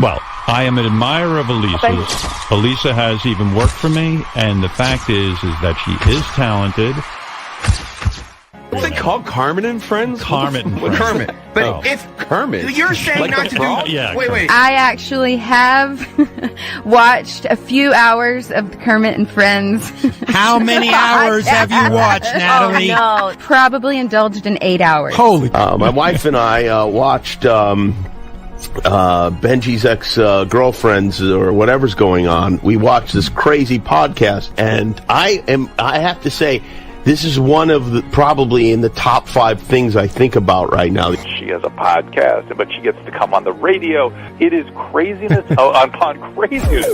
Well, I am an admirer of Elisa's. Elisa has even worked for me, and the fact is that she is talented. What's it called? Kermit and Friends? Kermit and Friends. Kermit. But if Kermit. You're saying like not to frog? do... Yeah, wait. I actually have watched a few hours of Kermit and Friends. How many hours have you watched, Natalie? Oh, no. Probably indulged in 8 hours. Holy... My wife and I watched Benji's ex-girlfriends or whatever's going on. We watched this crazy podcast, and I have to say, this is one of the, probably in the top 5 things I think about right now. She has a podcast, but she gets to come on the radio. It is craziness upon craziness.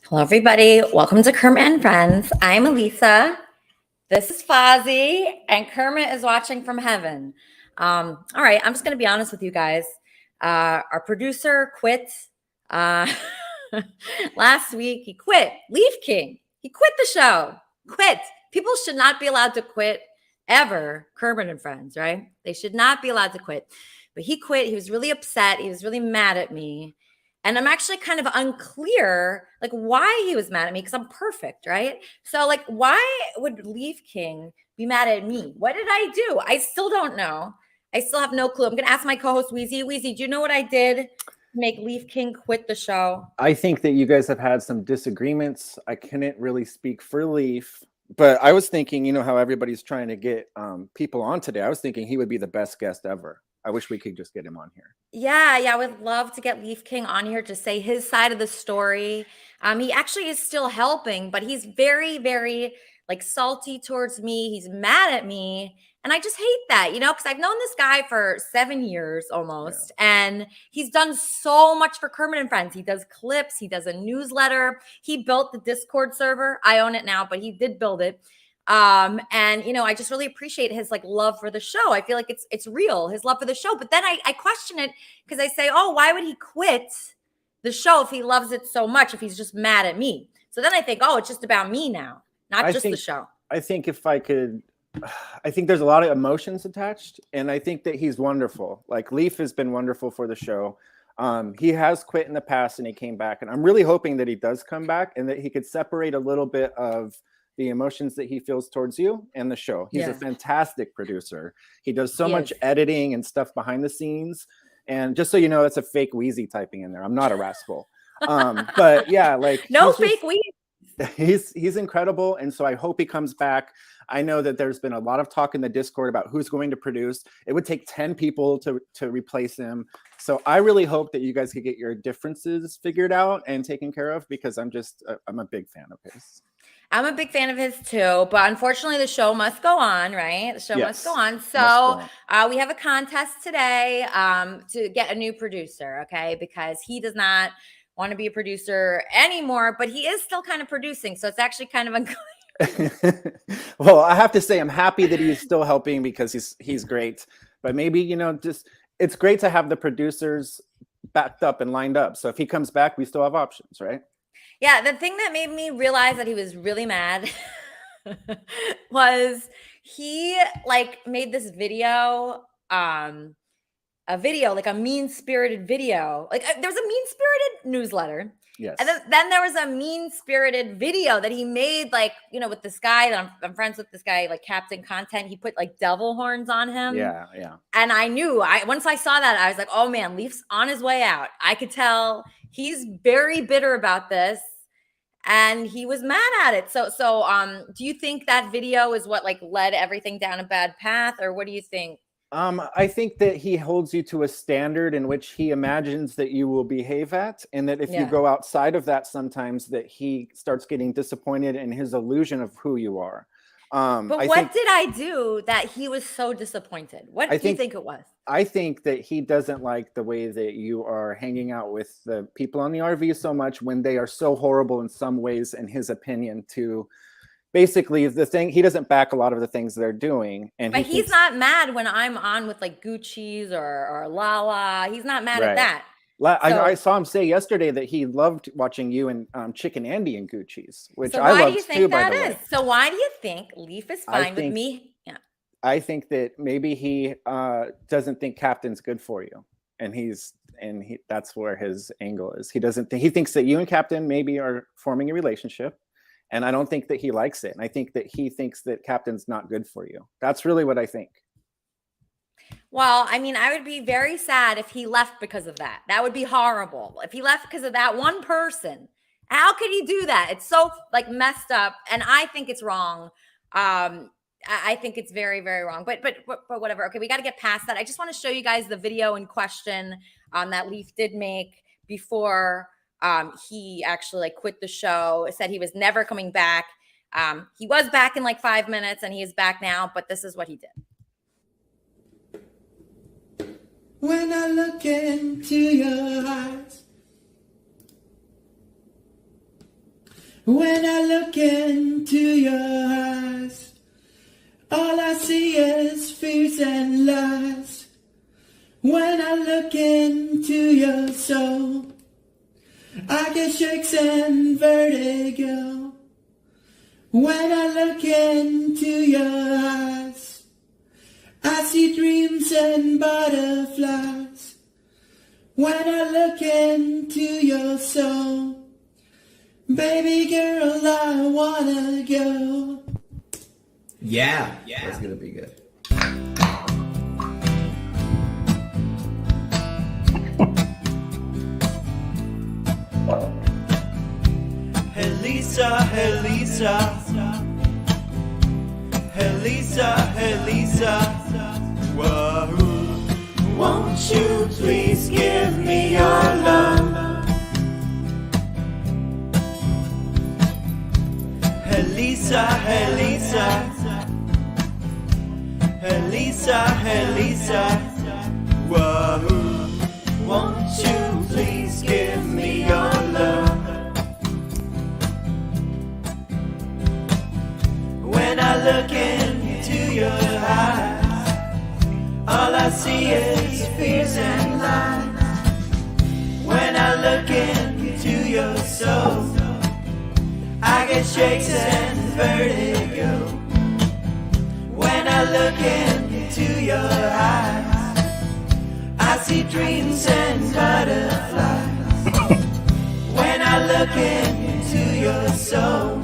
Hello, everybody. Welcome to Kermit and Friends. I'm Elisa. This is Fozzie, and Kermit is watching from heaven. All right, I'm just going to be honest with you guys. Our producer quit last week. He quit. Leaf King. He quit the show. Quit. People should not be allowed to quit ever. Kermit and Friends, right? They should not be allowed to quit. But he quit. He was really upset. He was really mad at me. And I'm actually kind of unclear, like, why he was mad at me, because I'm perfect, right? So, like, why would Leaf King be mad at me? What did I do? I still don't know. I still have no clue. I'm going to ask my co-host, Wheezy. Wheezy, do you know what I did to make Leaf King quit the show? I think that you guys have had some disagreements. I couldn't really speak for Leaf, but I was thinking, you know how everybody's trying to get people on today. I was thinking he would be the best guest ever. I wish we could just get him on here. Yeah, I would love to get Leaf King on here to say his side of the story. He actually is still helping, but he's very, very like salty towards me. He's mad at me. And I just hate that, you know, because I've known this guy for 7 years almost. Yeah. And he's done so much for Kermit and Friends. He does clips. He does a newsletter. He built the Discord server. I own it now, but he did build it. And you know, I just really appreciate his like love for the show. I feel like it's real, his love for the show. But then I question it because I say, oh, why would he quit the show if he loves it so much, if he's just mad at me? So then I think, oh, it's just about me now, not just the show. I think if I could, I think there's a lot of emotions attached, and I think that he's wonderful. Like Leaf has been wonderful for the show. He has quit in the past and he came back, and I'm really hoping that he does come back and that he could separate a little bit of the emotions that he feels towards you and the show. He's a fantastic producer. He does so much editing and stuff behind the scenes. And just so you know, that's a fake Wheezy typing in there. I'm not a rascal. But yeah, like no fake Wheezy. He's incredible. And so I hope he comes back. I know that there's been a lot of talk in the Discord about who's going to produce. It would take 10 people to replace him. So I really hope that you guys could get your differences figured out and taken care of, because I'm a big fan of his. I'm a big fan of his too, but unfortunately the show must go on, right? The show must go on. So we have a contest today to get a new producer, okay? Because he does not want to be a producer anymore, but he is still kind of producing. So it's actually kind of unclear Well, I have to say I'm happy that he's still helping because he's great. But maybe, just it's great to have the producers backed up and lined up. So if he comes back, we still have options, right? Yeah, the thing that made me realize that he was really mad was he made this video, a video, like a mean-spirited video. There was a mean-spirited newsletter. Yes. And then there was a mean-spirited video that he made, with this guy that I'm friends with, this guy, Captain Content. He put devil horns on him. Yeah. And I knew, once I saw that, I was like, oh man, Leaf's on his way out. I could tell he's very bitter about this. And he was mad at it. So do you think that video is what led everything down a bad path, or what do you think? I think that he holds you to a standard in which he imagines that you will behave at, and that if you go outside of that, sometimes that he starts getting disappointed in his illusion of who you are. But what did I do that he was so disappointed? What do you think it was? I think that he doesn't like the way that you are hanging out with the people on the RV so much when they are so horrible in some ways, in his opinion, to basically the thing. He doesn't back a lot of the things they're doing. But he's not mad when I'm on with Gucci's or Lala. He's not mad at that. I saw him say yesterday that he loved watching you and Chicken Andy and Gucci's, which I loved too, by the way. So why do you think that is? So why do you think Leaf is fine with me? Yeah. I think that maybe he doesn't think Captain's good for you, and that's where his angle is. He thinks that you and Captain maybe are forming a relationship, and I don't think that he likes it. And I think that he thinks that Captain's not good for you. That's really what I think. Well, I mean, I would be very sad if he left because of that. That would be horrible. If he left because of that one person, how could he do that? It's so messed up, and I think it's wrong. I think it's very, very wrong. But whatever. Okay, we got to get past that. I just want to show you guys the video in question that Leaf did make before he actually quit the show. Said he was never coming back. He was back in 5 minutes, and he is back now. But this is what he did. When I look into your eyes, when I look into your eyes, all I see is fears and lies. When I look into your soul, I get shakes and vertigo. When I look into your eyes, I see dreams and butterflies. When I look into your soul, baby girl, I wanna go. Yeah, that's gonna be good. Elisa, Elisa, Elisa, Elisa. Whoa. Won't you please give me your love? Elisa, Elisa, Elisa, Elisa. Whoa. Won't you please give me your love? When I look into your eyes, all I see is fears and lies. When I look into your soul, I get shakes and vertigo. When I look into your eyes, I see dreams and butterflies. When I look into your soul,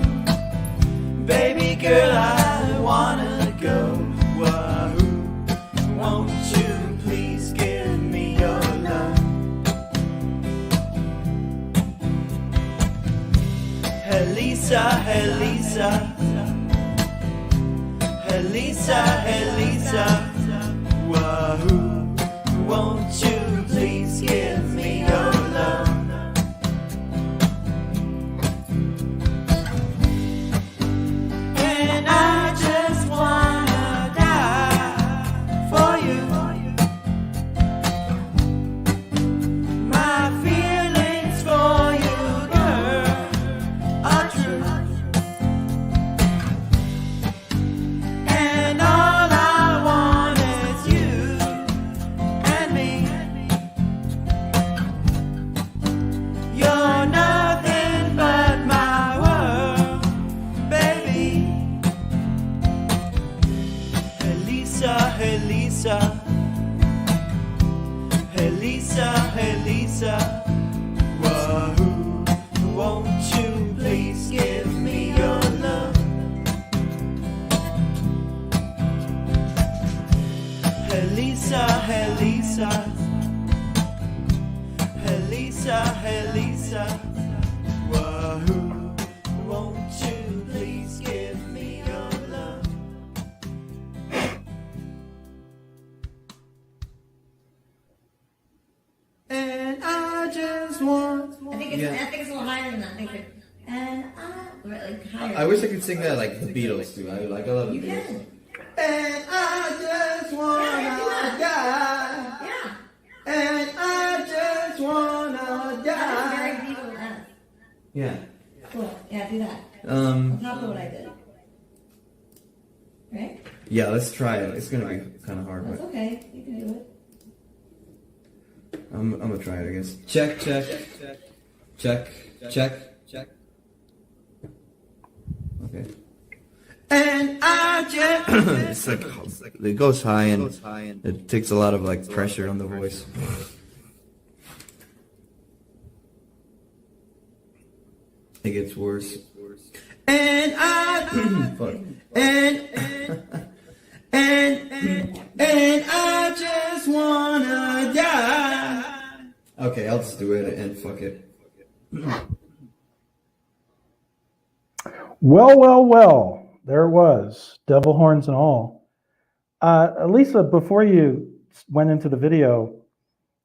baby girl, I wanna go. Wahoo. Won't you please give me your love? Elisa, Elisa, Elisa, Elisa. Wahoo. Won't you please give me your love? And I just wanna die for you. My feelings for you, girl, are true. Thank you. And like higher. I wish I could sing that like the Beatles do. I love the Beatles. Can. And I just wanna die. Yeah. And I just wanna That's die. very Beatles. Yeah. Cool. Yeah, do that. On top of what I did. Right? Yeah, let's try it. It's gonna be kind of hard, That's but okay. You can do it. I'm gonna try it, I guess. Check. Okay. And I just it's like it goes high and it takes a lot of like pressure on the voice. It gets worse. And I fuck. And I just wanna die. Okay, I'll just do it and fuck it. Well. There it was, devil horns and all. Elisa, before you went into the video,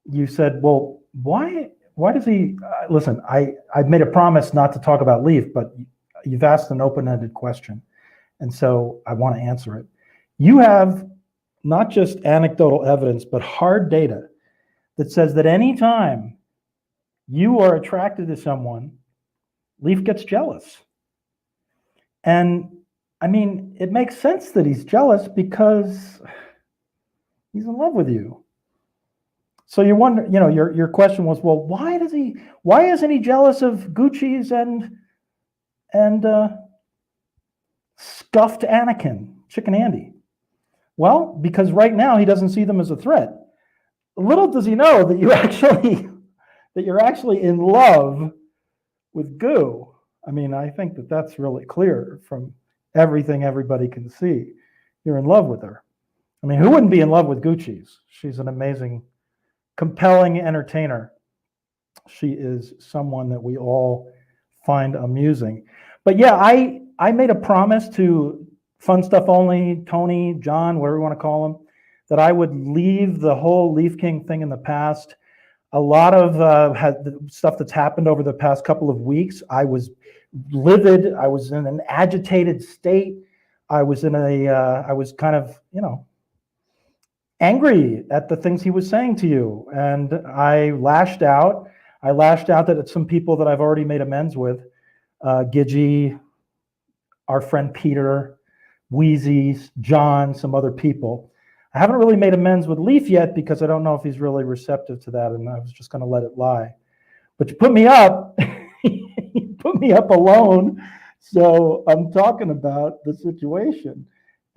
you said, well, why does he, listen, I've made a promise not to talk about Leaf, but you've asked an open-ended question, and so I want to answer it. You have not just anecdotal evidence, but hard data that says that anytime you are attracted to someone, Leaf gets jealous. And I mean, it makes sense that he's jealous because he's in love with you. So you wonder, your question was, well, why isn't he jealous of Gucci's and scuffed Anakin, Chicken Andy? Well, because right now he doesn't see them as a threat. Little does he know that you're actually in love with Goo. I mean, I think that that's really clear from everything everybody can see. You're in love with her. I mean, who wouldn't be in love with Gucci's? She's an amazing, compelling entertainer. She is someone that we all find amusing. But yeah, I made a promise to Fun Stuff Only, Tony, John, whatever you want to call him, that I would leave the whole Leaf King thing in the past. A lot of stuff that's happened over the past couple of weeks, I was livid. I was in an agitated state. I was kind of, angry at the things he was saying to you. And I lashed out. I lashed out at some people that I've already made amends with. Gidgey, our friend Peter, Wheezy, John, some other people. I haven't really made amends with Leaf yet because I don't know if he's really receptive to that, and I was just going to let it lie. But you put me up, you put me up alone, so I'm talking about the situation.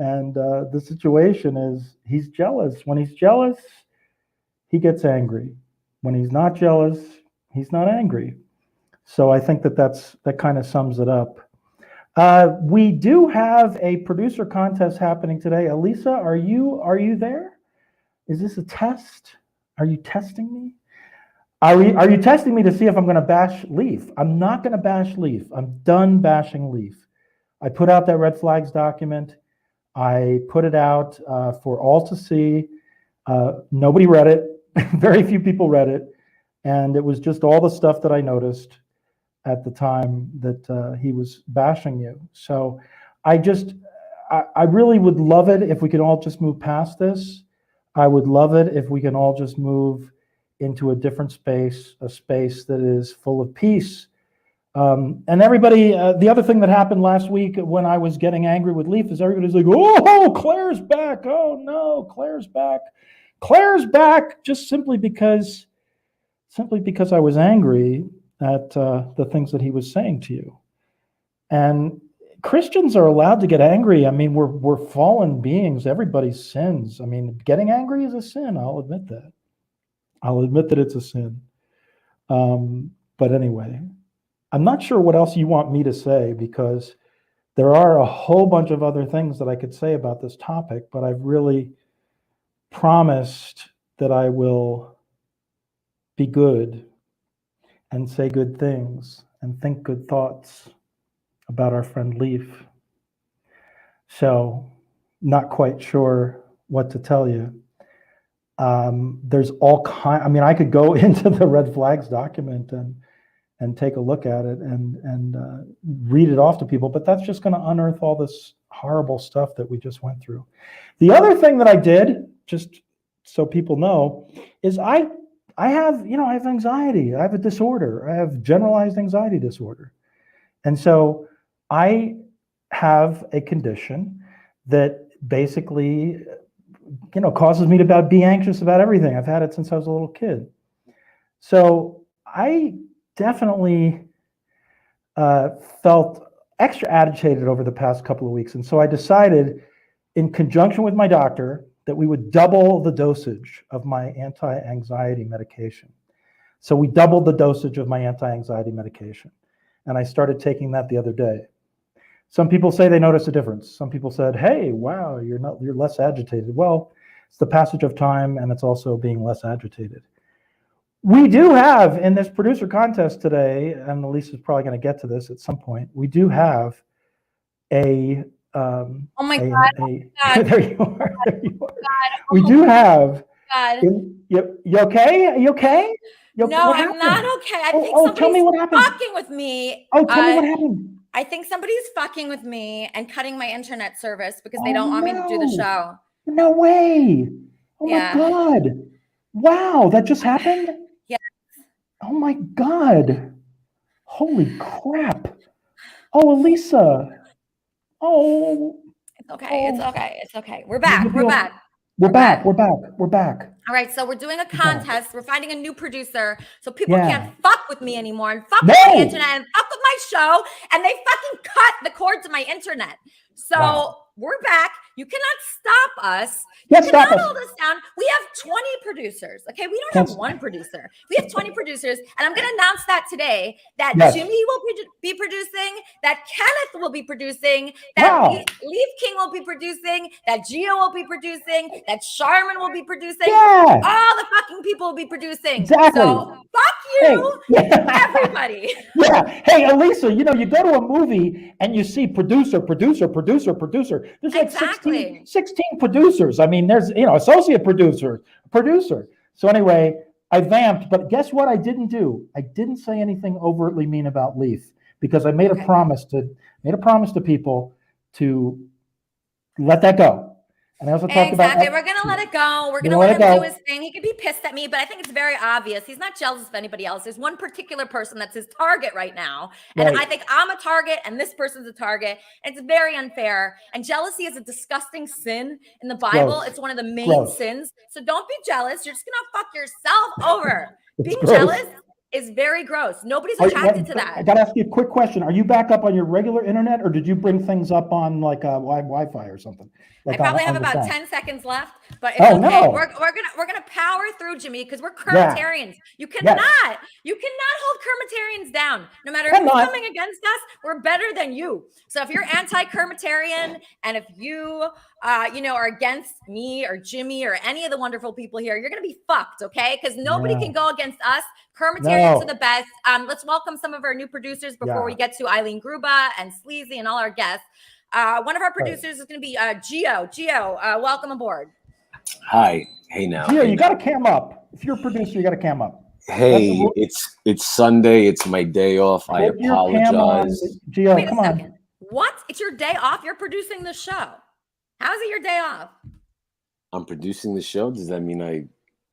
And the situation is he's jealous. When he's jealous, he gets angry. When he's not jealous, he's not angry. So I think that kind of sums it up. We do have a producer contest happening today. Elisa, are you there? Is this a test? Are you testing me? Are you testing me to see if I'm going to bash Leaf? I'm not going to bash Leaf. I'm done bashing Leaf. I put out that red flags document. I put it out for all to see. Nobody read it. Very few people read it. And it was just all the stuff that I noticed at the time that he was bashing you. So I really would love it if we could all just move past this. I would love it if we can all just move into a different space, a space that is full of peace. And everybody, the other thing that happened last week when I was getting angry with Leaf is everybody's like, oh, Claire's back. Oh no, Claire's back. Claire's back just simply because I was angry at the things that he was saying to you. And Christians are allowed to get angry. I mean, we're fallen beings. Everybody sins. I mean, getting angry is a sin. I'll admit that. I'll admit that it's a sin. But anyway, I'm not sure what else you want me to say because there are a whole bunch of other things that I could say about this topic, but I've really promised that I will be good and say good things and think good thoughts about our friend Leaf. So, not quite sure what to tell you. There's all kind. I mean, I could go into the red flags document and take a look at it and read it off to people. But that's just going to unearth all this horrible stuff that we just went through. The other thing that I did, just so people know, is I have anxiety. I have a disorder. I have generalized anxiety disorder. And so I have a condition that basically, causes me to be anxious about everything. I've had it since I was a little kid. So I definitely felt extra agitated over the past couple of weeks. And so I decided, in conjunction with my doctor, that we would double the dosage of my anti-anxiety medication. So we doubled the dosage of my anti-anxiety medication. And I started taking that the other day. Some people say they notice a difference. Some people said, hey, wow, you're less agitated. Well, it's the passage of time, and it's also being less agitated. We do have, in this producer contest today, and Elisa's probably going to get to this at some point, we do have a oh my God. There you are. There you are. God. We do have. God. You okay? Are you okay? No, I'm not okay. I think somebody's tell me what happened. fucking with me. Oh, tell me what happened. I think somebody's fucking with me and cutting my internet service because they don't want me to do the show. No way. Oh my God. Wow, that just happened? Yeah. Oh my God. Holy crap. Oh, Elisa. Oh. It's okay. It's okay. It's okay. We're back. We're back. We're back. We're back. We're back. All right, so we're doing a contest. We're finding a new producer, so people can't fuck with me anymore and fuck with my internet and fuck with my show, and they fucking cut the cord to my internet. So we're back. You cannot stop us. You cannot hold us down. We have 20 producers. Okay, we don't have one producer. We have 20 producers, and I'm going to announce that today that Jimmy will be producing, that Kenneth will be producing, that Leaf King will be producing, that Gio will be producing, that Charmin will be producing. All the fucking people will be producing. Exactly. So fuck you, everybody. Hey, Elisa, you go to a movie and you see producer. There's like 16 producers. I mean, there's, associate producer. So anyway, I vamped, but guess what I didn't do? I didn't say anything overtly mean about Leaf because I made a promise to people to let that go. And I also talked about we're going to let it go. We're going to let him do his thing. He could be pissed at me, but I think it's very obvious. He's not jealous of anybody else. There's one particular person that's his target right now. And I think I'm a target and this person's a target. And it's very unfair. And jealousy is a disgusting sin in the Bible. It's one of the main sins. So don't be jealous. You're just going to fuck yourself over. Being jealous is very gross. Nobody's attracted to that. I got to ask you a quick question. Are you back up on your regular internet or did you bring things up on like Wi-Fi or something? I probably have about 10 seconds left, but it's okay. No. We're gonna power through, Jimmy, because we're Kermitarians. You cannot hold Kermitarians down. No matter who's coming against us, we're better than you. So if you're anti-Kermitarian and if you are against me or Jimmy or any of the wonderful people here, you're gonna be fucked, okay? Because nobody can go against us. Kermitarians are the best. Let's welcome some of our new producers before we get to Eileen Gruba and Sleazy and all our guests. One of our producers is going to be Gio. Gio, welcome aboard. Hi. Hey now. Gio, you got to cam up. If you're a producer, you got to cam up. Hey, it's Sunday. It's my day off. I apologize. Gio, come on. What? It's your day off? You're producing the show. How is it your day off? I'm producing the show. Does that mean I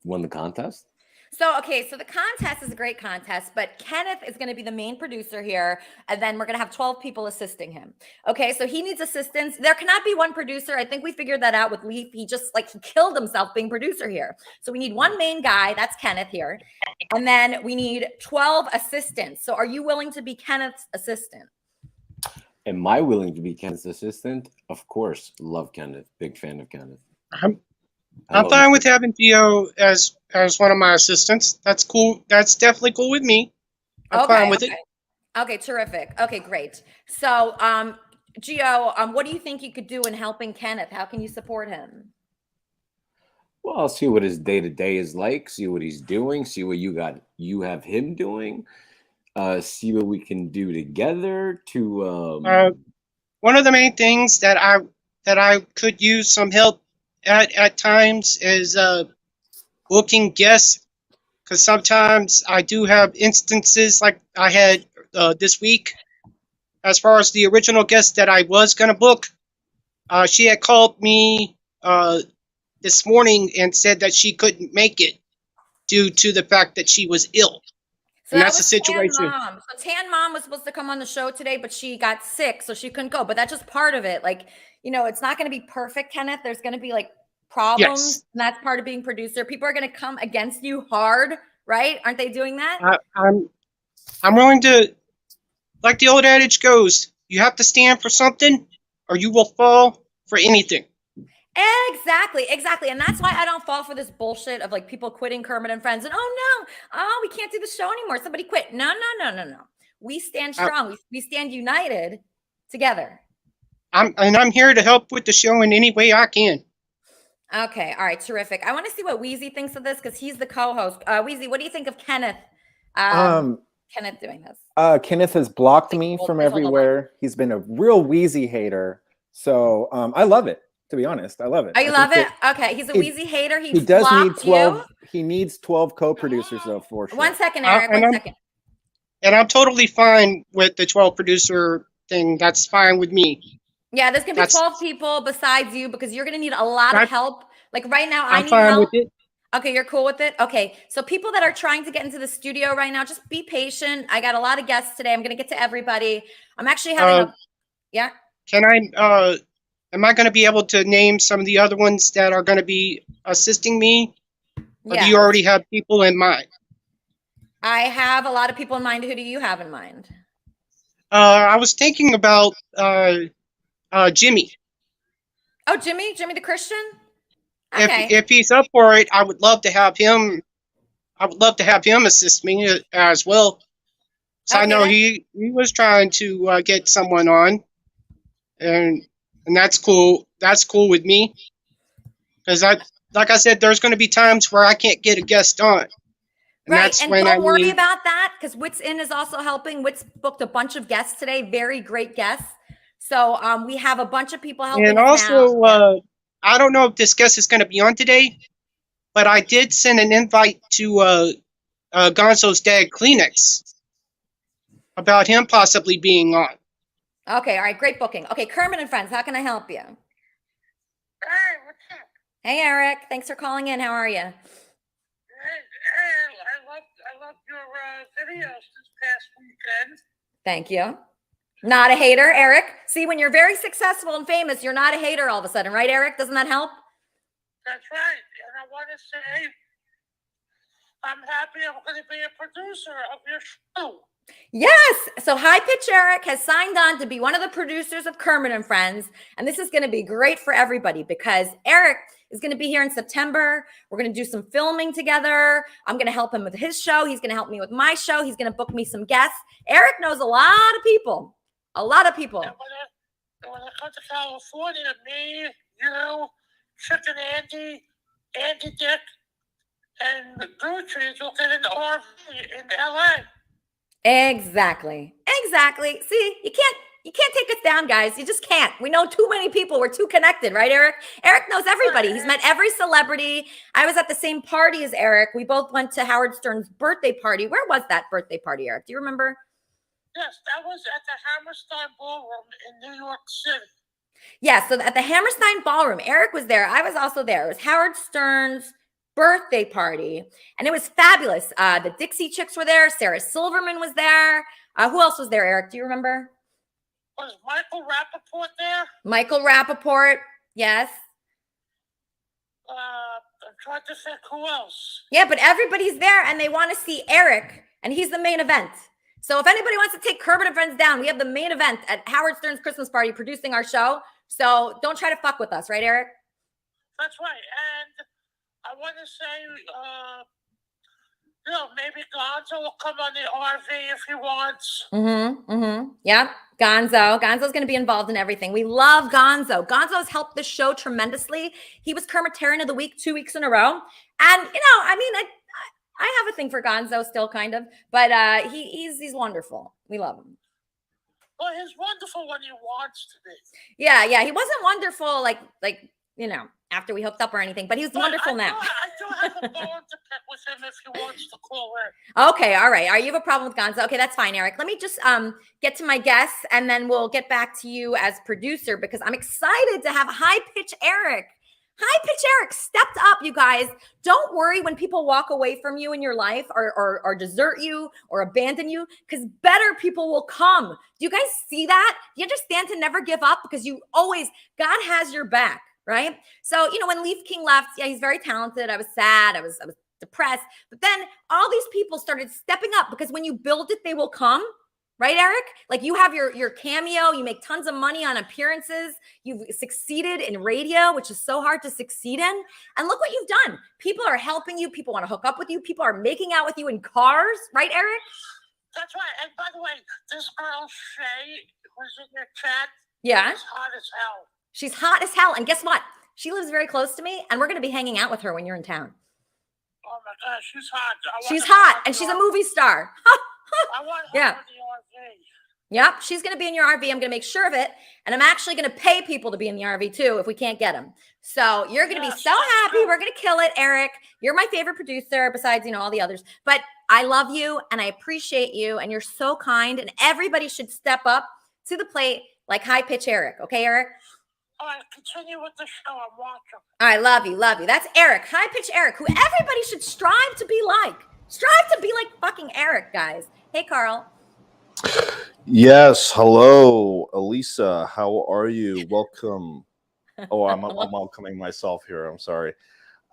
won the contest? So the contest is a great contest, but Kenneth is going to be the main producer here, and then we're going to have 12 people assisting him. Okay, so he needs assistance. There cannot be one producer. I think we figured that out with Leaf. He just he killed himself being producer here. So we need one main guy, that's Kenneth here, and then we need 12 assistants. So are you willing to be Kenneth's assistant? Am I willing to be Kenneth's assistant? Of course. Love Kenneth. Big fan of Kenneth. I'm fine with having Gio as one of my assistants. That's cool. That's definitely cool with me. I'm fine with it. Okay, terrific. Okay, great. So, Gio, what do you think you could do in helping Kenneth? How can you support him? Well, I'll see what his day-to-day is like, see what he's doing, see what you have him doing, see what we can do together to one of the main things that I could use some help at times is booking guests, because sometimes I do have instances like I had this week. As far as the original guest that I was going to book, she had called me this morning and said that she couldn't make it due to the fact that she was ill. So And that that's the was Tan situation. Mom. So Tan Mom was supposed to come on the show today, but she got sick, so she couldn't go. But that's just part of it. Like, it's not going to be perfect, Kenneth. There's going to be like problems, Yes. and that's part of being producer. People are going to come against you hard, right? Aren't they doing that? I'm willing to, like the old adage goes, you have to stand for something or you will fall for anything. Exactly. And that's why I don't fall for this bullshit of like people quitting Kermit and Friends and we can't do the show anymore. Somebody quit. No. We stand strong. We stand united together. I'm here to help with the show in any way I can. Okay. All right. Terrific. I want to see what Wheezy thinks of this because he's the co-host. Wheezy, what do you think of Kenneth? Kenneth doing this. Kenneth has blocked me from everywhere. He's been a real Wheezy hater. So I love it. To be honest, I love it. Oh, you love it? Okay, he's a Wheezy hater. He does need 12. He needs 12 co-producers though for sure. 1 second, Eric. 1 second. And I'm totally fine with the 12 producer thing. That's fine with me. Yeah, there's gonna be 12 people besides you because you're gonna need a lot of help. Like right now, I I'm need fine help. with it. Okay, you're cool with it? Okay, so people that are trying to get into the studio right now, just be patient. I got a lot of guests today. I'm gonna get to everybody. I'm actually having Can I am I going to be able to name some of the other ones that are going to be assisting me? Or do you already have people in mind? I have a lot of people in mind. Who do you have in mind? I was thinking about Jimmy. Oh, Jimmy the Christian? Okay. If he's up for it, I would love to have him. I would love to have him assist me as well. So I know he was trying to get someone on, and that's cool. That's cool with me. Because like I said, there's going to be times where I can't get a guest on. And Right, and don't worry about that because Wits In is also helping. Wits booked a bunch of guests today, very great guests. So we have a bunch of people helping. And also, I don't know if this guest is going to be on today, but I did send an invite to Gonzo's dad, Kleenex, about him possibly being on. Okay, all right, great booking. Okay, Kermit and Friends, how can I help you? Hey, what's up? Hey, Eric, thanks for calling in. How are you? Hey, I loved your videos this past weekend. Thank you. Not a hater, Eric. See, when you're very successful and famous, you're not a hater all of a sudden, right, Eric? Doesn't that help? That's right. And I want to say I'm happy I'm going to be a producer of your show. Yes. So High Pitch Eric has signed on to be one of the producers of Kermit and Friends. And this is going to be great for everybody because Eric is going to be here in September. We're going to do some filming together. I'm going to help him with his show. He's going to help me with my show. He's going to book me some guests. Eric knows a lot of people. A lot of people. And when I come to California, me, you, Chicken Andy, Andy Dick, and Gertrude will get an RV in LA. Exactly. See, you can't take us down, guys. You just can't. We know too many people. We're too connected, right, Eric? Eric knows everybody. He's met every celebrity. I was at the same party as Eric. We both went to Howard Stern's birthday party. Where was that birthday party, Eric? Do you remember? Yes, that was at the Hammerstein Ballroom in New York City. Yeah, so at the Hammerstein Ballroom, Eric was there. I was also there. It was Howard Stern's birthday party, and it was fabulous. The Dixie Chicks were there. Sarah Silverman was there. Who else was there, Eric? Do you remember? Was Michael Rappaport there? Michael Rappaport, yes. I'm trying to think who else. Yeah, but everybody's there, and they want to see Eric, and he's the main event. So if anybody wants to take Kermit and Friends down, we have the main event at Howard Stern's Christmas party producing our show. So don't try to fuck with us, right, Eric? That's right. And I want to say, maybe Gonzo will come on the RV if he wants. Yeah, Gonzo. Gonzo's going to be involved in everything. We love Gonzo. Gonzo's helped the show tremendously. He was Kermitarian of the Week 2 weeks in a row. And, I have a thing for Gonzo still, kind of. But he's wonderful. We love him. Well, he's wonderful when he wants to be. Yeah. He wasn't wonderful like after we hooked up or anything, but he's wonderful now. I do have a bone to pick with him if he wants to call in. Okay, all right. Are you have a problem with Gonzo? Okay, that's fine, Eric. Let me just get to my guests, and then we'll get back to you as producer because I'm excited to have High Pitch Eric. High Pitch Eric stepped up, you guys. Don't worry when people walk away from you in your life or desert you or abandon you, because better people will come. Do you guys see that? Do you understand to never give up? Because God has your back, right? So, when Leaf King left, yeah, he's very talented. I was sad. I was depressed. But then all these people started stepping up because when you build it, they will come. Right, Eric? Like you have your cameo, you make tons of money on appearances, you've succeeded in radio, which is so hard to succeed in. And look what you've done. People are helping you. People want to hook up with you. People are making out with you in cars. Right, Eric? That's right. And by the way, this girl, Shay, who's in your chat, Yeah. is hot as hell. She's hot as hell. And guess what? She lives very close to me, and we're going to be hanging out with her when you're in town. Oh my gosh, she's hot. She's hot, and she's a movie star. I want her Yeah. in the RV. Yep, she's going to be in your RV. I'm going to make sure of it. And I'm actually going to pay people to be in the RV too if we can't get them. So you're going to be so happy. We're going to kill it, Eric. You're my favorite producer besides, all the others. But I love you and I appreciate you and you're so kind. And everybody should step up to the plate like High Pitch Eric. Okay, Eric? All right, continue with the show. I'm watching. All right, love you, love you. That's Eric, High Pitch Eric, who everybody should strive to be like. Strive to be like fucking Eric, guys. Hey, Carl. Yes, hello, Elisa. How are you? Welcome. Oh, I'm welcoming myself here. I'm sorry.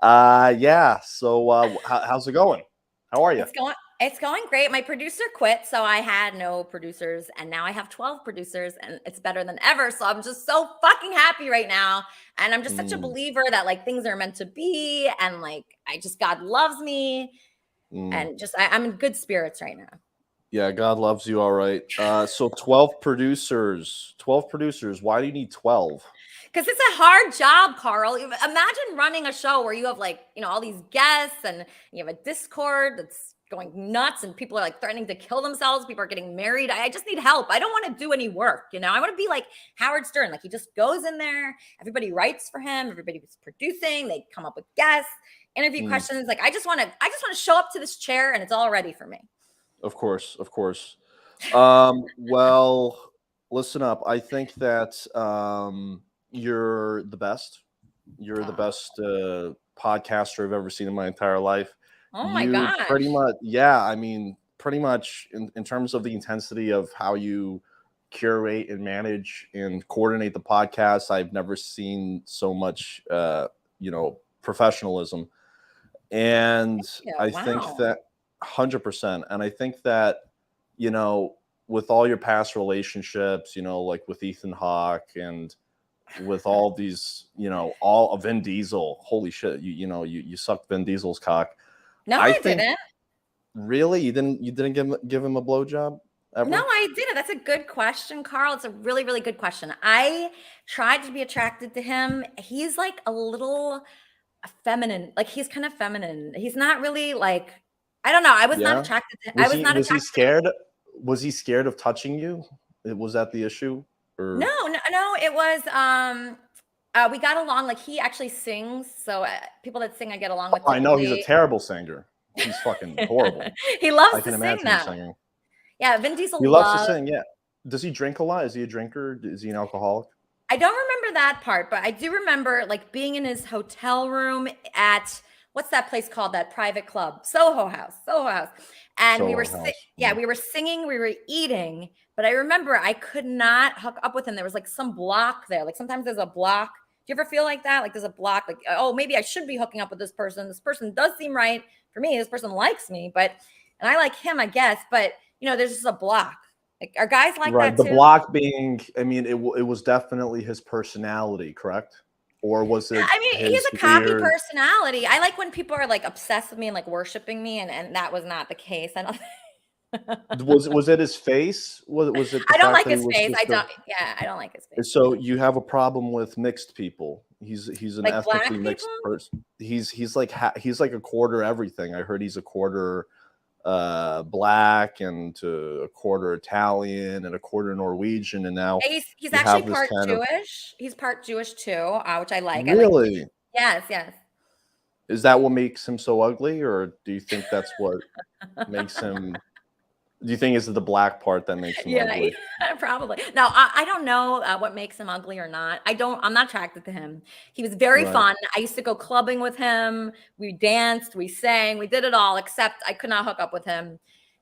Yeah. So, how's it going? How are you? It's going great. My producer quit, so I had no producers, and now I have 12 producers, and it's better than ever. So I'm just so fucking happy right now, and I'm just such a believer that like things are meant to be, and like God loves me, and just I'm in good spirits right now. Yeah, God loves you. All right. So 12 producers. 12 producers. Why do you need 12? Because it's a hard job, Carl. Imagine running a show where you have like, all these guests and you have a Discord that's going nuts and people are like threatening to kill themselves. People are getting married. I just need help. I don't want to do any work. I want to be like Howard Stern. Like he just goes in there. Everybody writes for him. Everybody's producing. They come up with guests, interview questions. Like I just want to show up to this chair and it's all ready for me. Of course. Well, listen up. I think that you're the best. You're the best podcaster I've ever seen in my entire life. Oh my God. Pretty much. Yeah. I mean, pretty much in terms of the intensity of how you curate and manage and coordinate the podcast, I've never seen so much, professionalism. And I think that 100%. And I think that, with all your past relationships, like with Ethan Hawke and with all these, all of Vin Diesel, holy shit, you sucked Vin Diesel's cock. No, I didn't. Really? You didn't give him a blowjob ever? No, I didn't. That's a good question, Carl. It's a really, really good question. I tried to be attracted to him. He's like a little feminine. Like he's kind of feminine. He's not really like, I don't know. I was not attracted to him. Was he scared? Was he scared of touching you? Was that the issue? Or? No. It was, we got along. Like he actually sings. So people that sing, I get along with. I know he's a terrible singer. He's fucking horrible. He loves to sing now. Singing. Yeah, Vin Diesel. He loves to sing. Yeah. Does he drink a lot? Is he a drinker? Is he an alcoholic? I don't remember that part, but I do remember like being in his hotel room at what's that place called? That private club, Soho House. And we were singing, we were eating, but I remember I could not hook up with him. There was like some block there. Like sometimes there's a block. Do you ever feel like that? Like there's a block, like, oh, maybe I should be hooking up with this person. This person does seem right for me. This person likes me, and I like him, I guess. But there's just a block. Like, are guys like that too? The block being, I mean, it was definitely his personality, correct? Or was it? I mean, he's a copy personality. I like when people are like obsessed with me and like worshiping me, and that was not the case. I don't. was it his face? Was it? I don't like his face. I don't like his face. So you have a problem with mixed people. He's an like ethnically mixed person. He's like a quarter everything. I heard he's a quarter black and a quarter Italian and a quarter Norwegian, and now he's actually part Jewish. He's part Jewish too, which I like. Really? Yes, yes. Is that what makes him so ugly, or do you think that's what makes him? Do you think it's the black part that makes him Yeah, ugly? probably. No, I don't know what makes him ugly or not. I'm not attracted to him. He was very Right. fun. I used to go clubbing with him. We danced, we sang, we did it all, except I could not hook up with him.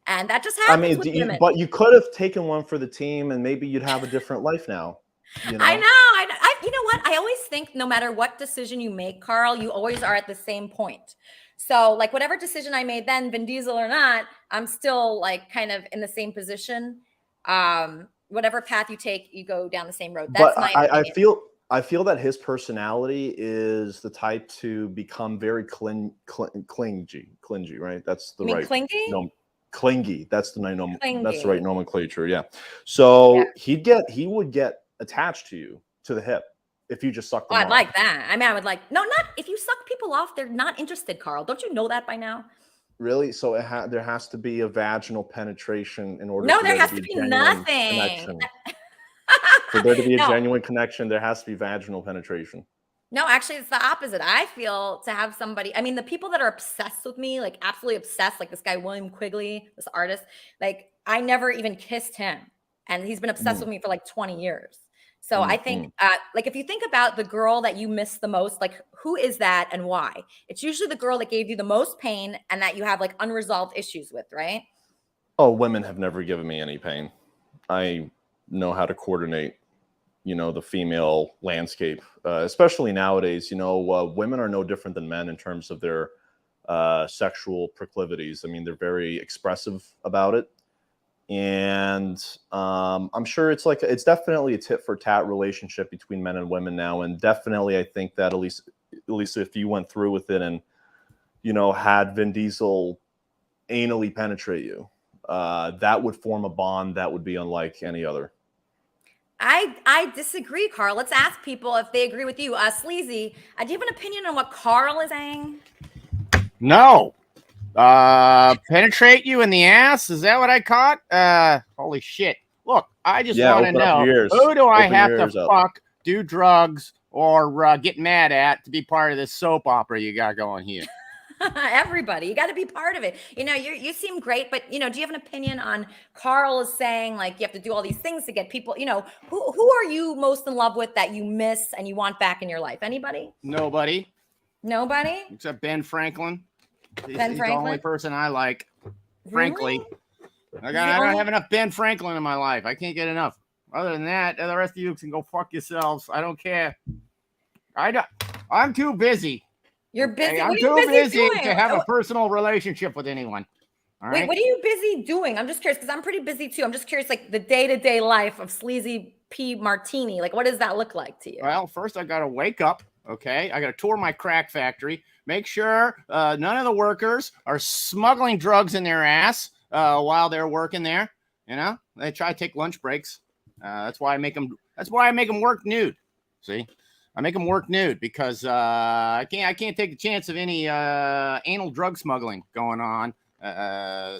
And that just I happens mean, with women. but you could have taken one for the team, and maybe you'd have a different life now. You know? I know. You know what? I always think no matter what decision you make, Carl, you always are at the same point. So, like, whatever decision I made then, Vin Diesel or not, I'm still like kind of in the same position. Whatever path you take, you go down the same road. That's But my I opinion. feel that his personality is the type to become very clingy, right? That's the You mean right clingy? no, clingy. That's the that's the right Clingy. nomenclature. Yeah. So Yeah. he would get attached to you to the hip if you just sucked Oh, him I'd off. like that. I mean, I would like, no, not if you suck people off, they're not interested, Carl. Don't you know that by now? Really? So there has to be a vaginal penetration in order No, for there there has to to be be a genuine nothing. connection. For there to be a No. genuine connection, there has to be vaginal penetration. No, actually, it's the opposite. I feel to have somebody, I mean, the people that are obsessed with me, like absolutely obsessed, like this guy, William Quigley, this artist, like I never even kissed him. And he's been obsessed with me for like 20 years. So I think, like, if you think about the girl that you miss the most, like, who is that and why? It's usually the girl that gave you the most pain and that you have like unresolved issues with, right? Oh, women have never given me any pain. I know how to coordinate, the female landscape, especially nowadays. Women are no different than men in terms of their sexual proclivities. I mean, they're very expressive about it. And I'm sure it's definitely a tit for tat relationship between men and women now. And definitely, I think that at least if you went through with it and, had Vin Diesel anally penetrate you, that would form a bond that would be unlike any other. I disagree, Carl. Let's ask people if they agree with you. Sleazy, do you have an opinion on what Carl is saying? No. Penetrate you in the ass? Is that what I caught? Holy shit. Look, I just want to know, who do I have to fuck, do drugs, or get mad at to be part of this soap opera you got going here? Everybody, you got to be part of it. You seem great, but do you have an opinion on Carl is saying like you have to do all these things to get people? Who are you most in love with that you miss and you want back in your life? Anybody? Nobody. Nobody except Ben Franklin. He's Franklin? the only person I like. Frankly, Really? I don't have enough Ben Franklin in my life. I can't get enough. Other than that, the rest of you can go fuck yourselves. I don't care. I'm too busy. You're busy. I'm What are too you busy busy doing? to have a personal relationship with anyone. All right. Wait, what are you busy doing? I'm just curious because I'm pretty busy too. I'm just curious, like the day-to-day life of Sleazy P Martini. Like, what does that look like to you? Well, first I got to wake up. Okay, I got to tour my crack factory. Make sure none of the workers are smuggling drugs in their ass while they're working there. They try to take lunch breaks. That's why I make them. That's why I make them work nude. See. I make them work nude because I can't take the chance of any anal drug smuggling going on,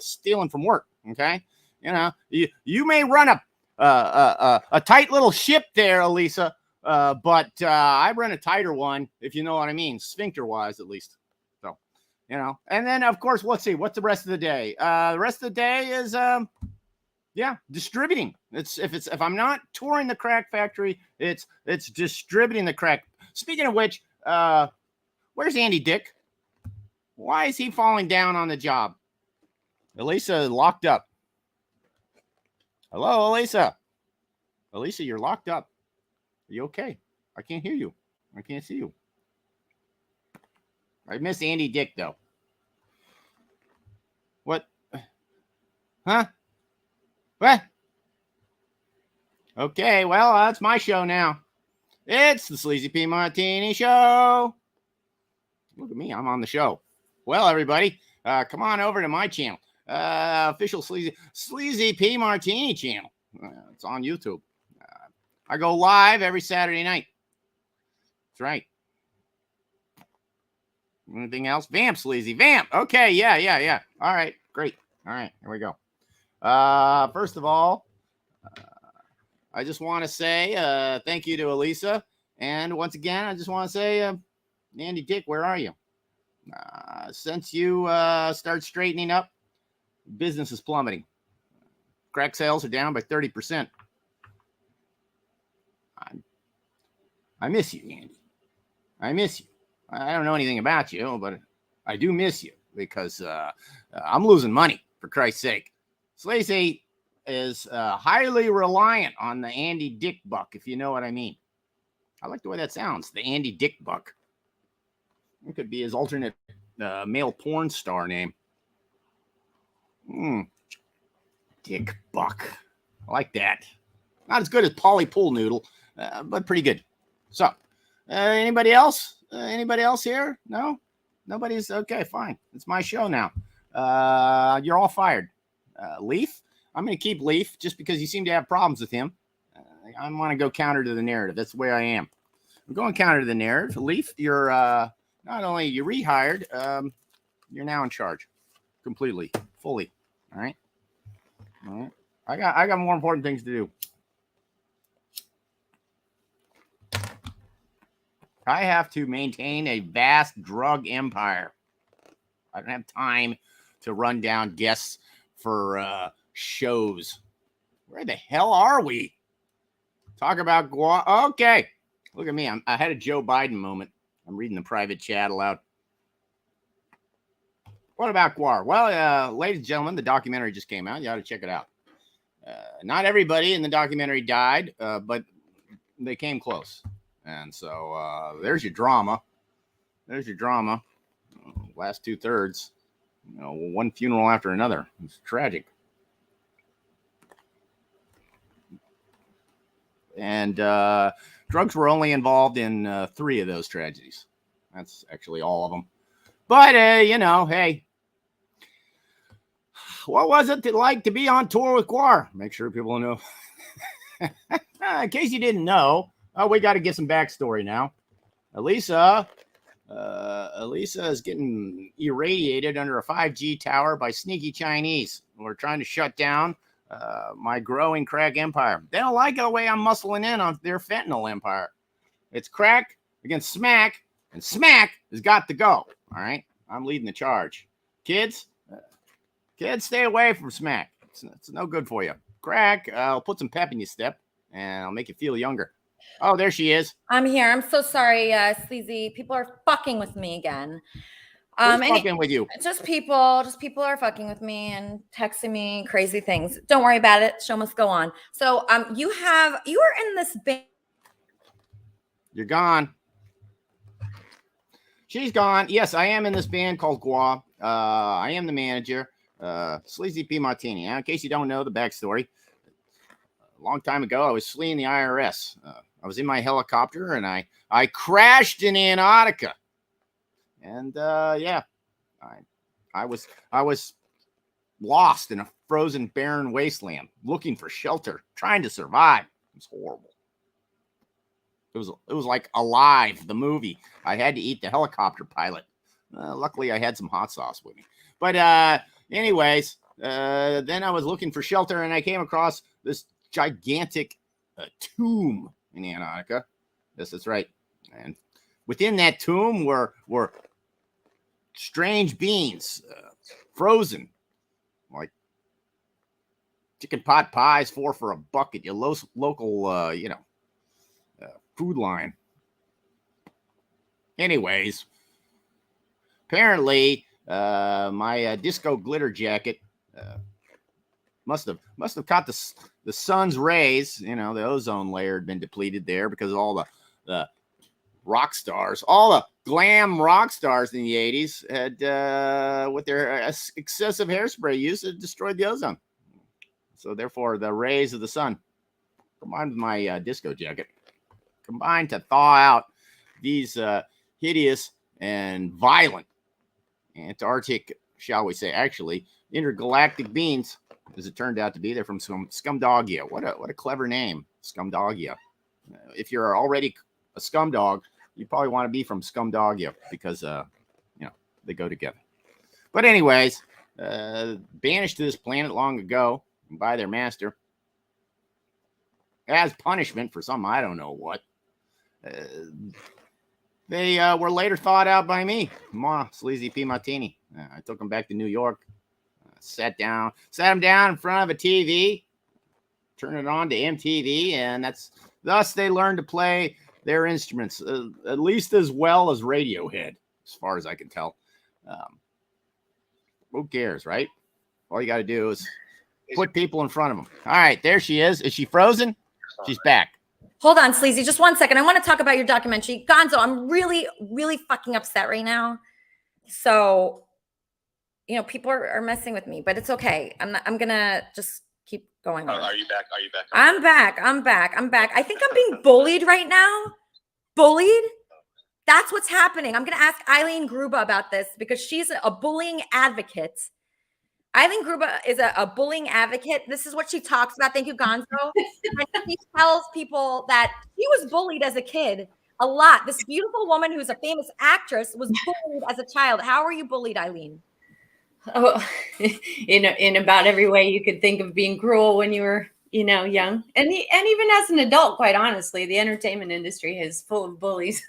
stealing from work. Okay, you may run a tight little ship there, Elisa, but I run a tighter one, if you know what I mean, sphincter wise at least. So, and then of course, let's see, what's the rest of the day? The rest of the day is distributing. If I'm not touring the crack factory, it's distributing the crack. Speaking of which, where's Andy Dick? Why is he falling down on the job? Elisa locked up. Hello, Elisa. Elisa, you're locked up. Are you okay? I can't hear you. I can't see you. I miss Andy Dick though. What? Huh? What? Okay, well, that's my show now. It's the Sleazy P Martini Show. Look at me, I'm on the show. Well, everybody, come on over to my channel. Official Sleazy P Martini channel. It's on YouTube. I go live every Saturday night. That's right. Anything else? Vamp, Sleazy. Vamp. Okay, yeah. All right, great. All right, here we go. First of all, I just want to say thank you to Elisa. And once again, I just want to say, Andy Dick, where are you? Since you start straightening up, business is plummeting. Crack sales are down by 30%. I miss you, Andy. I miss you. I don't know anything about you, but I do miss you because I'm losing money, for Christ's sake. Sleazy is highly reliant on the Andy Dick buck, if you know what I mean. I like the way that sounds, the Andy Dick buck. It could be his alternate male porn star name. Dick buck. I like that. Not as good as Polly Pool Noodle, but pretty good. So, anybody else? Anybody else here? No? Nobody's? Okay, fine. It's my show now. You're all fired. Leaf? I'm going to keep Leaf just because you seem to have problems with him. I want to go counter to the narrative. That's the way I am. I'm going counter to the narrative. Leaf, you're not only you rehired, you're now in charge. Completely. Fully. All right? All right. I got more important things to do. I have to maintain a vast drug empire. I don't have time to run down guests for shows. Where the hell are we? Talk about Guar. Okay. Look at me. I had a Joe Biden moment. I'm reading the private chat aloud. What about Guar? Well, ladies and gentlemen, the documentary just came out. You ought to check it out. Not everybody in the documentary died, but they came close. And so there's your drama. There's your drama. Last 2/3. You know, one funeral after another. It's tragic. And drugs were only involved in 3 of those tragedies. That's actually all of them. But, you know, hey. What was it like to be on tour with Guar? Make sure people know. In case you didn't know, we got to get some backstory now. Elisa is getting irradiated under a 5G tower by sneaky Chinese who are trying to shut down my growing crack empire. They don't like the way I'm muscling in on their fentanyl empire. It's crack against smack, and smack has got to go. All right, I'm leading the charge. Kids, stay away from smack. It's no good for you. Crack, I'll put some pep in your step, and I'll make you feel younger. Oh, there she is. I'm here. I'm so sorry, Sleazy. People are fucking with me again. Who's fucking with you? Just people are fucking with me and texting me crazy things. Don't worry about it. Show must go on. So, you are in this band. You're gone. She's gone. Yes, I am in this band called Guar. I am the manager. Sleazy P Martini. Now, in case you don't know the backstory, a long time ago, I was fleeing the IRS. I was in my helicopter and I crashed in Antarctica. And yeah, I was lost in a frozen, barren wasteland, looking for shelter, trying to survive. It was horrible. It was like Alive, the movie. I had to eat the helicopter pilot. Luckily, I had some hot sauce with me. But anyways, then I was looking for shelter and I came across this gigantic tomb in Antarctica. Yes, that's right. And within that tomb were strange beings, frozen, like chicken pot pies, 4 for a buck at your local, food line. Anyways, apparently, my disco glitter jacket must have caught the sun's rays. You know, the ozone layer had been depleted there because of all the rock stars, all the glam rock stars in the 80s had with their excessive hairspray use, it destroyed the ozone. So therefore, the rays of the sun, combined with my disco jacket, combined to thaw out these hideous and violent Antarctic, shall we say, actually intergalactic beings, as it turned out to be. They're from Scumdogia. What a clever name, Scumdogia. If you're already a scum dog, you probably want to be from Scumdogia because they go together. But anyways, banished to this planet long ago by their master as punishment for some I don't know what. They were later thought out by me, Sleazy P Martini. I took them back to New York, sat them down in front of a TV, turned it on to MTV, and thus they learned to play their instruments at least as well as Radiohead, as far as I can tell. Who cares, right? All you got to do is put people in front of them. All right, there she is. Is she frozen? She's back. Hold on, Sleazy, just 1 second. I want to talk about your documentary. Gonzo, I'm really, really fucking upset right now. So, people are messing with me, but it's okay. I'm going to just keep going on. Are you back? I'm back. I think I'm being bullied right now. Bullied? That's what's happening. I'm going to ask Eileen Gruba about this because she's a bullying advocate. Eileen Gruba is a bullying advocate. This is what she talks about. Thank you, Gonzo. And she tells people that she was bullied as a kid a lot. This beautiful woman who's a famous actress was bullied as a child. How were you bullied, Eileen? Oh, in about every way you could think of being cruel when you were, young. And even as an adult, quite honestly, the entertainment industry is full of bullies.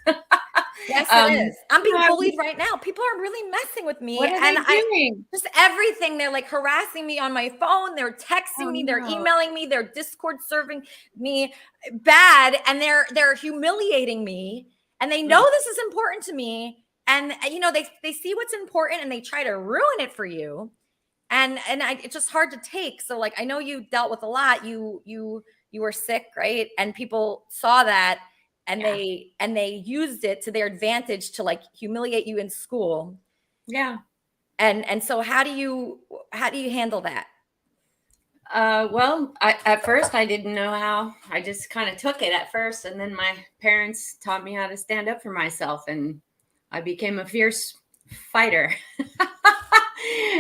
Yes, it is. I'm being bullied right now. People are really messing with me. What are they doing? Just everything. They're like harassing me on my phone. They're texting me. They're emailing me. They're Discord serving me bad. And they're humiliating me. And they know this is important to me. And, they see what's important and they try to ruin it for you. And it's just hard to take. So like, I know you dealt with a lot. You were sick, right? And people saw that. And they used it to their advantage to like humiliate you in school. Yeah. And so how do you handle that? Well, at first I didn't know how. I just kind of took it at first, and then my parents taught me how to stand up for myself, and I became a fierce fighter.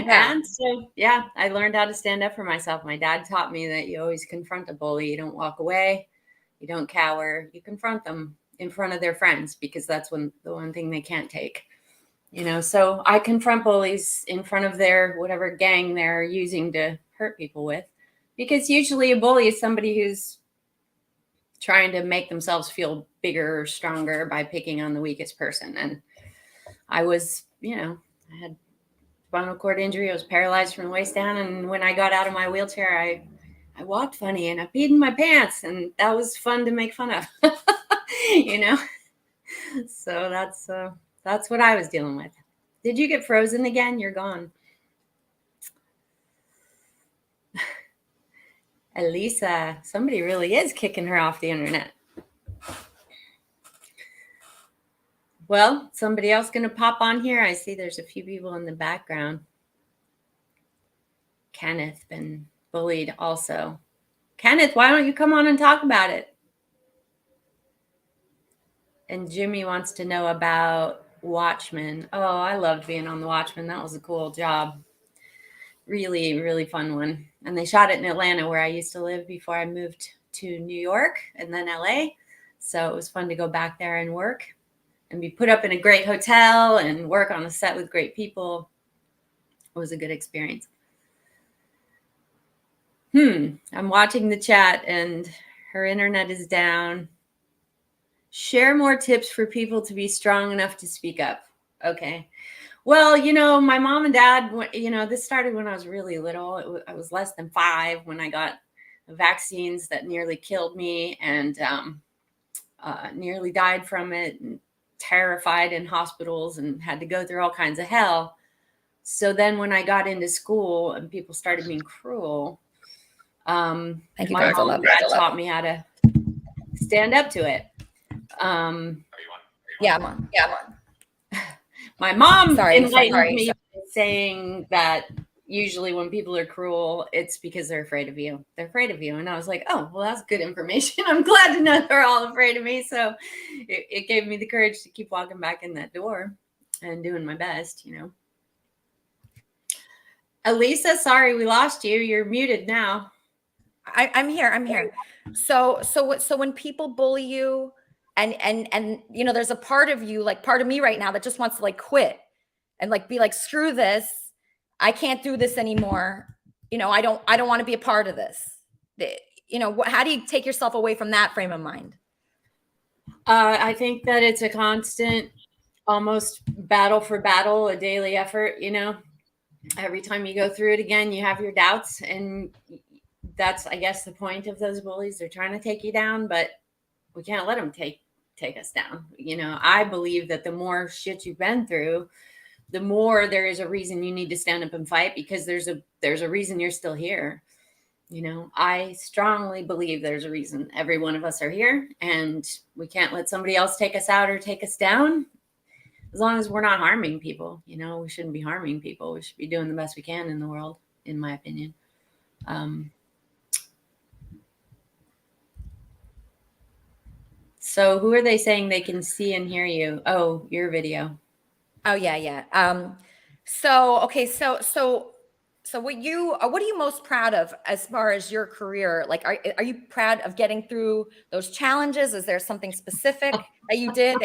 And so, I learned how to stand up for myself. My dad taught me that you always confront a bully. You don't walk away. You don't cower. You confront them in front of their friends because that's the one thing they can't take. So I confront bullies in front of their whatever gang they're using to hurt people with, because usually a bully is somebody who's trying to make themselves feel bigger or stronger by picking on the weakest person. And I was, I had spinal cord injury. I was paralyzed from the waist down. And when I got out of my wheelchair, I walked funny and I peed in my pants, and that was fun to make fun of, So that's what I was dealing with. Did you get frozen again? You're gone. Elisa, somebody really is kicking her off the internet. Well, somebody else going to pop on here. I see there's a few people in the background. Kenneth been bullied also. Kenneth, why don't you come on and talk about it? And Jimmy wants to know about Watchmen. Oh, I loved being on the Watchmen. That was a cool job. Really, really fun one. And they shot it in Atlanta, where I used to live before I moved to New York and then LA. So it was fun to go back there and work and be put up in a great hotel and work on a set with great people. It was a good experience. I'm watching the chat and her internet is down. Share more tips for people to be strong enough to speak up. Okay. Well, my mom and dad, this started when I was really little. I was less than 5 when I got vaccines that nearly killed me and nearly died from it, and terrified in hospitals and had to go through all kinds of hell. So then when I got into school and people started being cruel, my mom and dad taught me how to stand up to it. Yeah, I'm on. My mom enlightened me saying that usually when people are cruel, it's because they're afraid of you. They're afraid of you. And I was like, oh, well, that's good information. I'm glad to know they're all afraid of me. So it gave me the courage to keep walking back in that door and doing my best, Elisa, sorry, we lost you. You're muted now. I'm here. So when people bully you and there's a part of you, like part of me right now that just wants to like quit and like be like, screw this. I can't do this anymore. I don't want to be a part of this. How do you take yourself away from that frame of mind? I think that it's a constant, almost battle for battle, a daily effort. You know, every time you go through it again, you have your doubts, and that's, I guess, the point of those bullies. They're trying to take you down, but we can't let them take us down. You know, I believe that the more shit you've been through, the more there is a reason you need to stand up and fight, because there's a reason you're still here. You know, I strongly believe there's a reason every one of us are here, and we can't let somebody else take us out or take us down. As long as we're not harming people, you know, we shouldn't be harming people. We should be doing the best we can in the world, in my opinion. So who are they saying they can see and hear you? Oh, your video. Oh yeah. So okay, so what are you most proud of as far as your career? Like, are you proud of getting through those challenges? Is there something specific that you did?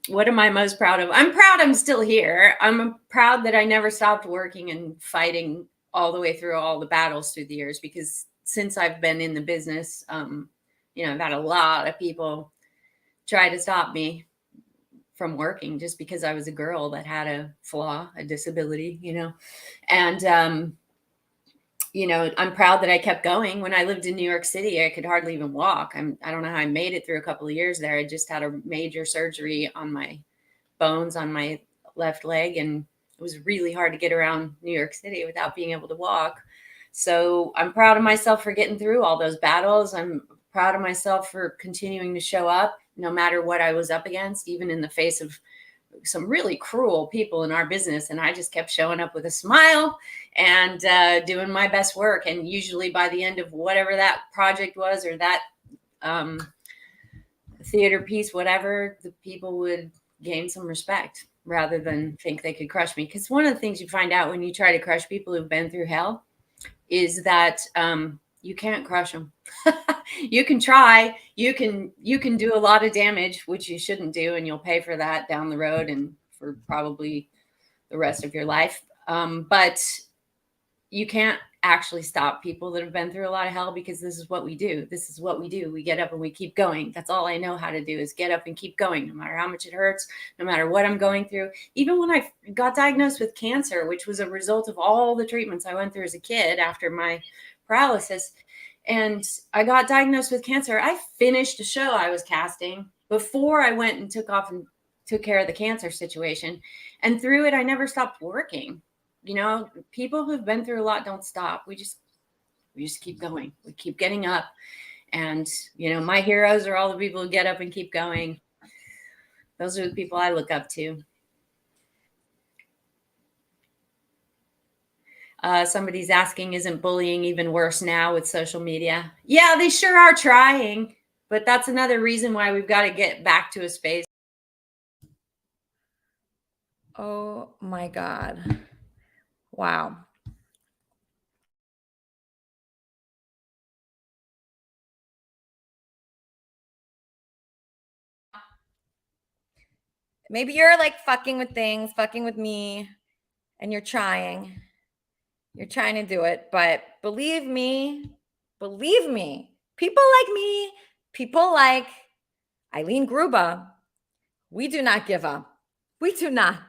What am I most proud of? I'm proud I'm still here. I'm proud that I never stopped working and fighting all the way through all the battles through the years, because since I've been in the business, you know, I've had a lot of people try to stop me from working just because I was a girl that had a flaw, a disability, you know. And you know, I'm proud that I kept going. When I lived in New York City, I could hardly even walk. I don't know how I made it through a couple of years there. I just had a major surgery on my bones on my left leg, and it was really hard to get around New York City without being able to walk. So I'm proud of myself for getting through all those battles. I'm proud of myself for continuing to show up no matter what I was up against, even in the face of some really cruel people in our business. And I just kept showing up with a smile and doing my best work. And usually by the end of whatever that project was, or that theater piece, whatever, the people would gain some respect rather than think they could crush me. Because one of the things you find out when you try to crush people who've been through hell is that you can't crush them. You can try, you can do a lot of damage, which you shouldn't do, and you'll pay for that down the road and for probably the rest of your life. But you can't actually stop people that have been through a lot of hell, because this is what we do. This is what we do. We get up and we keep going. That's all I know how to do, is get up and keep going, no matter how much it hurts, no matter what I'm going through. Even when I got diagnosed with cancer, which was a result of all the treatments I went through as a kid after my paralysis, and I got diagnosed with cancer, I finished a show I was casting before I went and took off and took care of the cancer situation. And through it, I never stopped working. You know, people who've been through a lot don't stop. We just keep going. We keep getting up. And, you know, my heroes are all the people who get up and keep going. Those are the people I look up to. Somebody's asking, isn't bullying even worse now with social media? Yeah, they sure are trying, but that's another reason why we've got to get back to a space. Oh my God. Wow. Maybe you're like fucking with things, fucking with me, and you're trying. You're trying to do it, but believe me, people like me, people like Eileen Gruba, we do not give up. We do not.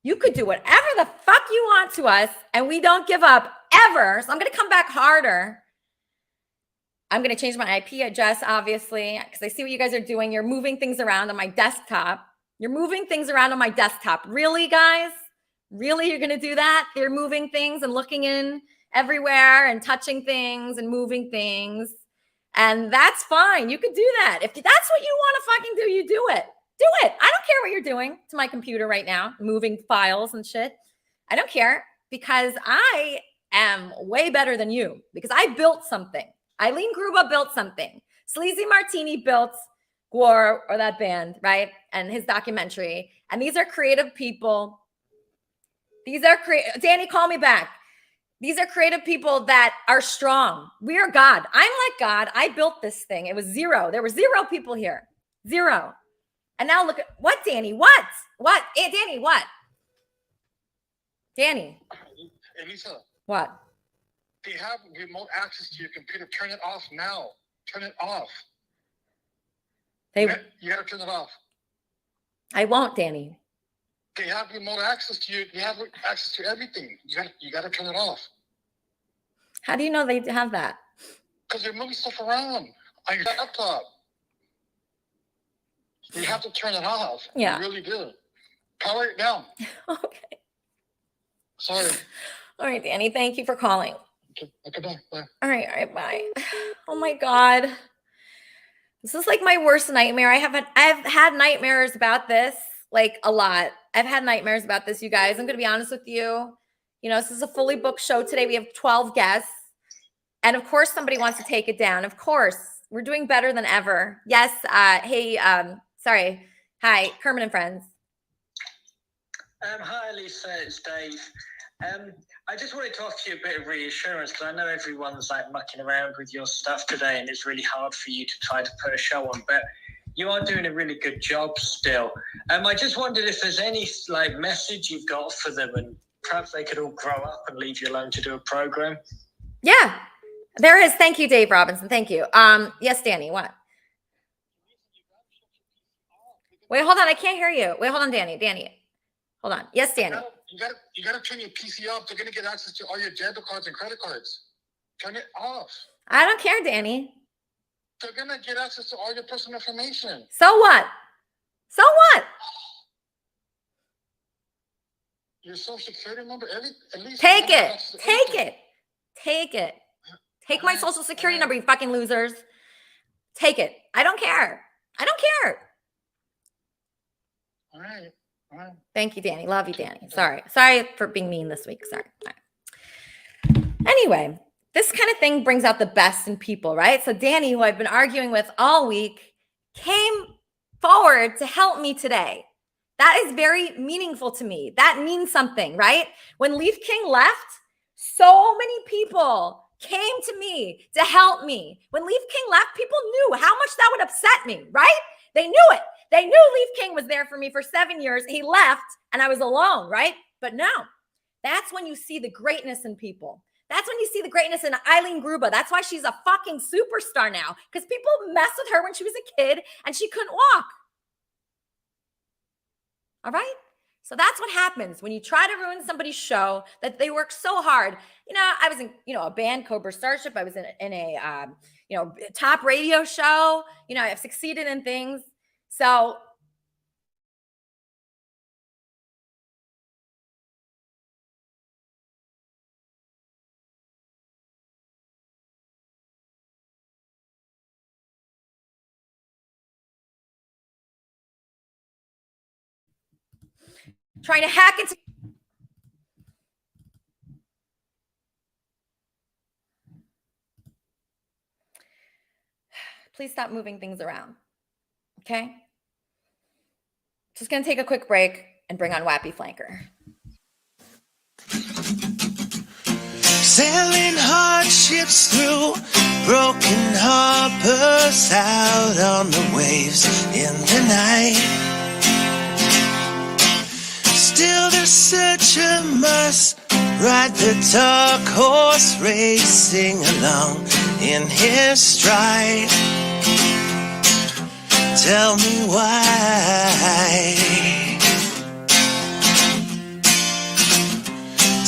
You could do whatever the fuck you want to us, and we don't give up ever. So I'm going to come back harder. I'm going to change my IP address, obviously, because I see what you guys are doing. You're moving things around on my desktop. Really, guys? Really, you're going to do that? You're moving things and looking in everywhere and touching things and moving things. And that's fine. You could do that. If that's what you want to fucking do, you do it. Do it. I don't care what you're doing to my computer right now, moving files and shit. I don't care, because I am way better than you, because I built something. Eileen Gruba built something. Sleazy Martini built Gwar, or that band, right? And his documentary. And these are creative people. Danny, call me back. These are creative people that are strong. We are God. I'm like God. I built this thing. It was zero. There were 0 people here. 0. And now look at what, Danny? What? What? Danny, what? Danny. Elisa, What? they have remote access to your computer. Turn it off now. Turn it off. They, you gotta turn it off. I won't, Danny. They have remote access to you. You have access to everything. You gotta turn it off. How do you know they have that? Because they're moving stuff around on your laptop. You have to turn it off. Yeah. You really do. Power it down. Okay. Sorry. All right, Danny. Thank you for calling. Okay, bye. Bye. All right, bye. Oh my God. This is like my worst nightmare. I've had nightmares about this, like a lot. I've had nightmares about this, you guys. I'm gonna be honest with you. You know, this is a fully booked show today. We have 12 guests. And of course, somebody wants to take it down. Of course. We're doing better than ever. Yes. Hey, sorry. Hi, Kermit and Friends. Hi, Elisa. It's Dave. I just wanted to offer you a bit of reassurance because I know everyone's like mucking around with your stuff today, and it's really hard for you to try to put a show on. But you are doing a really good job still. I just wondered if there's any like message you've got for them, and perhaps they could all grow up and leave you alone to do a program. Yeah, there is. Thank you, Dave Robinson. Thank you. Yes, Danny. What? Wait, hold on. I can't hear you. Wait, hold on, Danny. Danny, hold on. Yes, Danny. You gotta turn your PC off. They're gonna get access to all your debit cards and credit cards. Turn it off. I don't care, Danny. They're gonna get access to all your personal information. So what? So what? Your social security number, at least Take it. Take it. Take it. Take my social security number, you fucking losers. Take it. I don't care. I don't care. All right. All right. Thank you, Danny. Love you, Danny. Sorry. Sorry for being mean this week. Sorry. All right. Anyway, this kind of thing brings out the best in people, right? So Danny, who I've been arguing with all week, came forward to help me today. That is very meaningful to me. That means something, right? When Leaf King left, so many people came to me to help me. When Leaf King left, people knew how much that would upset me, right? They knew it. They knew Leaf King was there for me for 7 years. He left and I was alone, right? But no, that's when you see the greatness in people. That's when you see the greatness in Eileen Gruba. That's why she's a fucking superstar now, because people messed with her when she was a kid and she couldn't walk. All right? So that's what happens when you try to ruin somebody's show that they work so hard. You know, I was in, a band, Cobra Starship. I was in a top radio show. I've succeeded in things. So trying to hack into please stop moving things around. Okay? Just gonna take a quick break and bring on Wappy Flanker. Sailing hardships through broken harbors out on the waves in the night. Still the searcher must ride the dark horse racing along in his stride. Tell me why.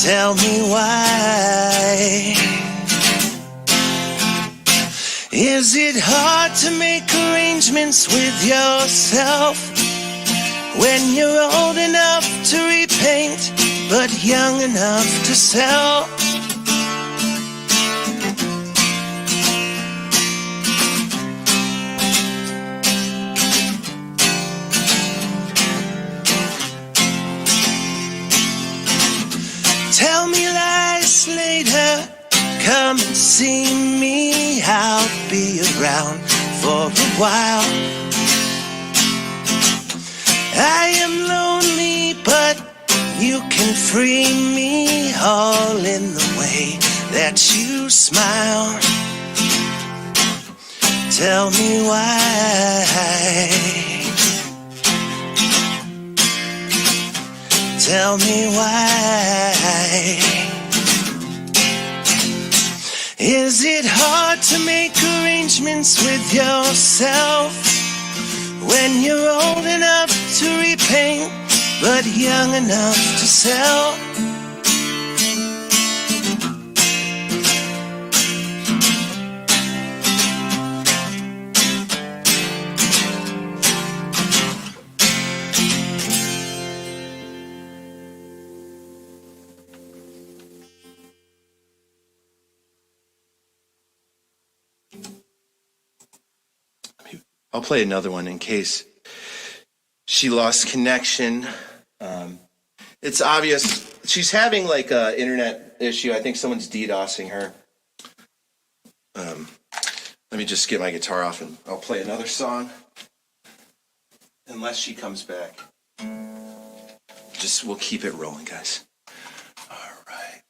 Tell me why. Is it hard to make arrangements with yourself when you're old enough to repaint but young enough to sell? Tell me lies later, come and see me, I'll be around for a while. I am lonely, but you can free me, all in the way that you smile. Tell me why. Tell me why. Is it hard to make arrangements arrangements with yourself when you're old enough to repaint, but young enough to sell. I'll play another one in case she lost connection. It's obvious she's having like a internet issue. I think someone's DDoSing her. Let me just get my guitar off and I'll play another song. Unless she comes back. We'll keep it rolling, guys. All right.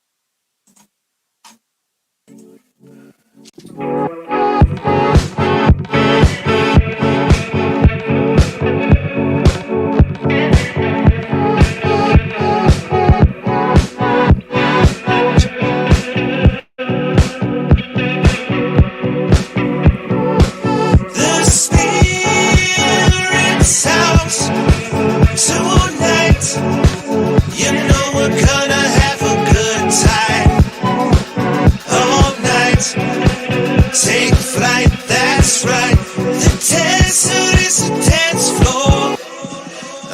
Take flight, that's right. The desert is a dance floor.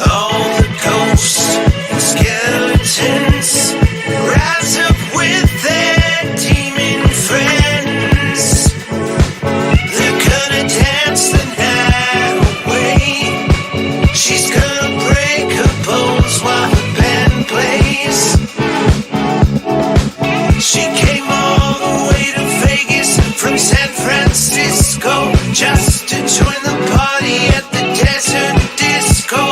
All the ghosts and skeletons rise up with their demon friends. They're gonna dance the night away. She's gonna break her bones while the band plays. She came all the way to Vegas from San Francisco just to join the party at the desert disco,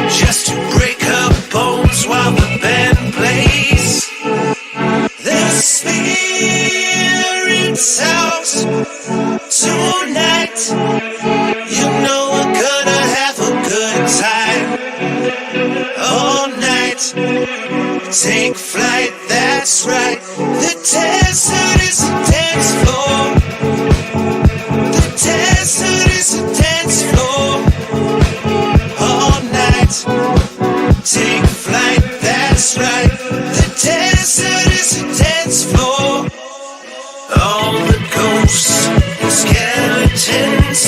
just to break her bones while the band plays. The spirit's house tonight. You know we're gonna have a good time all night. Take flight, that's right. The desert is a dance floor. The desert is a dance floor. All night. Take flight, that's right. The desert is a dance floor. All the ghosts and skeletons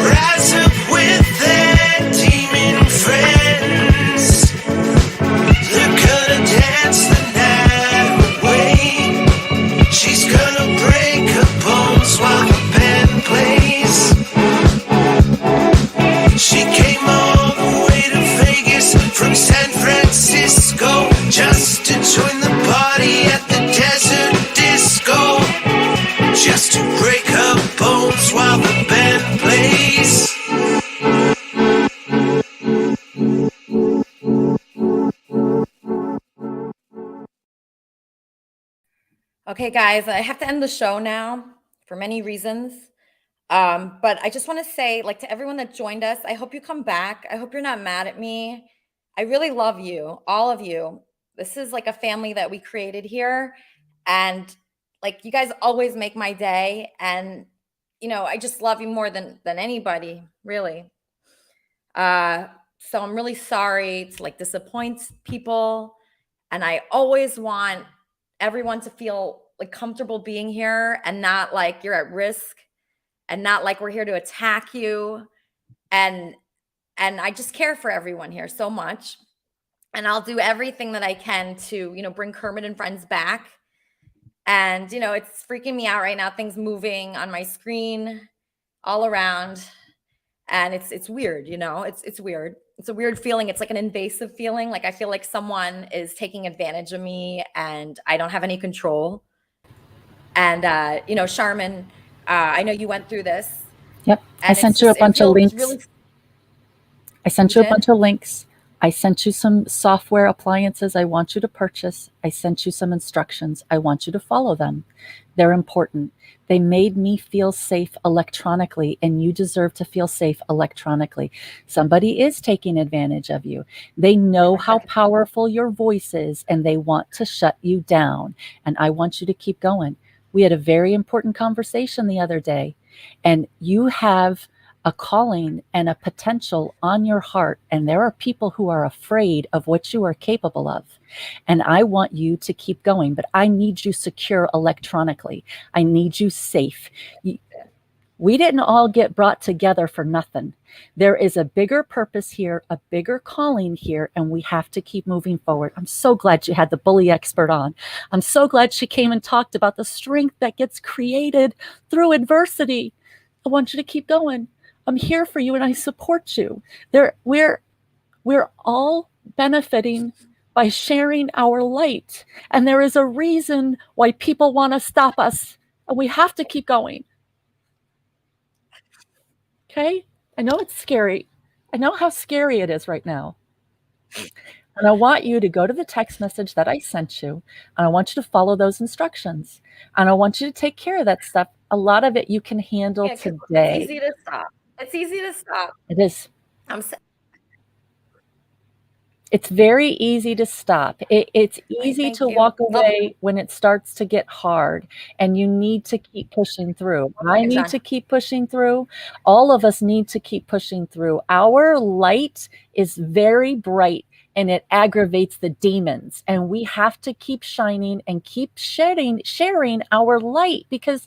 rise up with their demon friends. They're gonna dance the night away. She's gonna break her bones while the band plays. She came all the way to Vegas from San Francisco just to join the party at the desert disco, just to break her bones while the band plays. Okay, guys, I have to end the show now for many reasons. But I just want to say, like, to everyone that joined us, I hope you come back. I hope you're not mad at me. I really love you, all of you. This is like a family that we created here. And like, you guys always make my day. And, you know, I just love you more than anybody, really. So I'm really sorry to like disappoint people. And I always want everyone to feel like comfortable being here and not like you're at risk and not like we're here to attack you. And I just care for everyone here so much. And I'll do everything that I can to, you know, bring Kermit and Friends back. And, you know, it's freaking me out right now. Things moving on my screen all around. And it's weird, you know, it's weird. It's a weird feeling. It's like an invasive feeling. Like I feel like someone is taking advantage of me and I don't have any control. And, you know, Charmin, I know you went through this. Yep. I sent you a bunch of links. I sent you a bunch of links. I sent you some software appliances I want you to purchase. I sent you some instructions. I want you to follow them. They're important. They made me feel safe electronically, and you deserve to feel safe electronically. Somebody is taking advantage of you. They know how powerful your voice is, and they want to shut you down. And I want you to keep going. We had a very important conversation the other day, and you have a calling and a potential on your heart, and there are people who are afraid of what you are capable of. And I want you to keep going, but I need you secure electronically. I need you safe. We didn't all get brought together for nothing. There is a bigger purpose here, a bigger calling here, and we have to keep moving forward. I'm so glad you had the bully expert on. I'm so glad she came and talked about the strength that gets created through adversity. I want you to keep going. I'm here for you and I support you. We're all benefiting by sharing our light. And there is a reason why people want to stop us. And we have to keep going. Okay? I know it's scary. I know how scary it is right now. And I want you to go to the text message that I sent you, and I want you to follow those instructions. And I want you to take care of that stuff. A lot of it you can handle today. It's easy to stop. It's easy to stop. It is. I'm It's very easy to stop. It's easy thank to you. walk away when it starts to get hard, and you need to keep pushing through. I need to keep pushing through. All of us need to keep pushing through. Our light is very bright, and it aggravates the demons, and we have to keep shining and keep sharing our light, because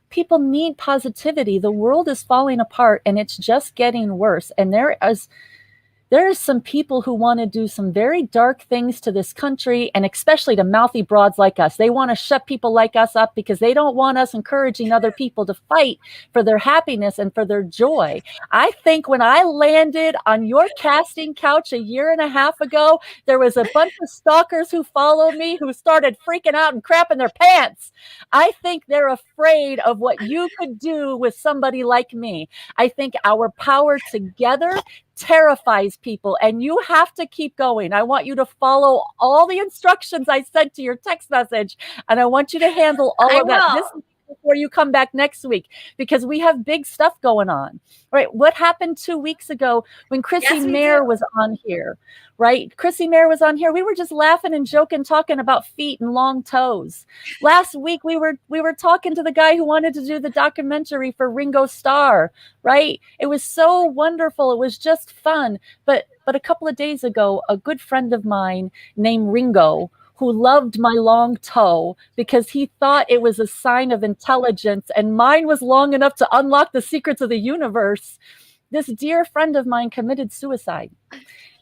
people need positivity. The world is falling apart, and it's just getting worse. And there are some people who want to do some very dark things to this country, and especially to mouthy broads like us. They want to shut people like us up because they don't want us encouraging other people to fight for their happiness and for their joy. I think when I landed on your casting couch a year and a half ago, there was a bunch of stalkers who followed me who started freaking out and crapping their pants. I think they're afraid of what you could do with somebody like me. I think our power together terrifies people, and you have to keep going. I want you to follow all the instructions I sent to your text message, and I want you to handle all of that this week before you come back next week, because we have big stuff going on. Right? What happened 2 weeks ago when Chrissy Mayer was on here? Right? Chrissy Mayer was on here. We were just laughing and joking, talking about feet and long toes. Last week we were talking to the guy who wanted to do the documentary for Ringo Starr. Right? It was so wonderful. It was just fun. But a couple of days ago, a good friend of mine named Ringo, who loved my long toe because he thought it was a sign of intelligence, and mine was long enough to unlock the secrets of the universe. This dear friend of mine committed suicide.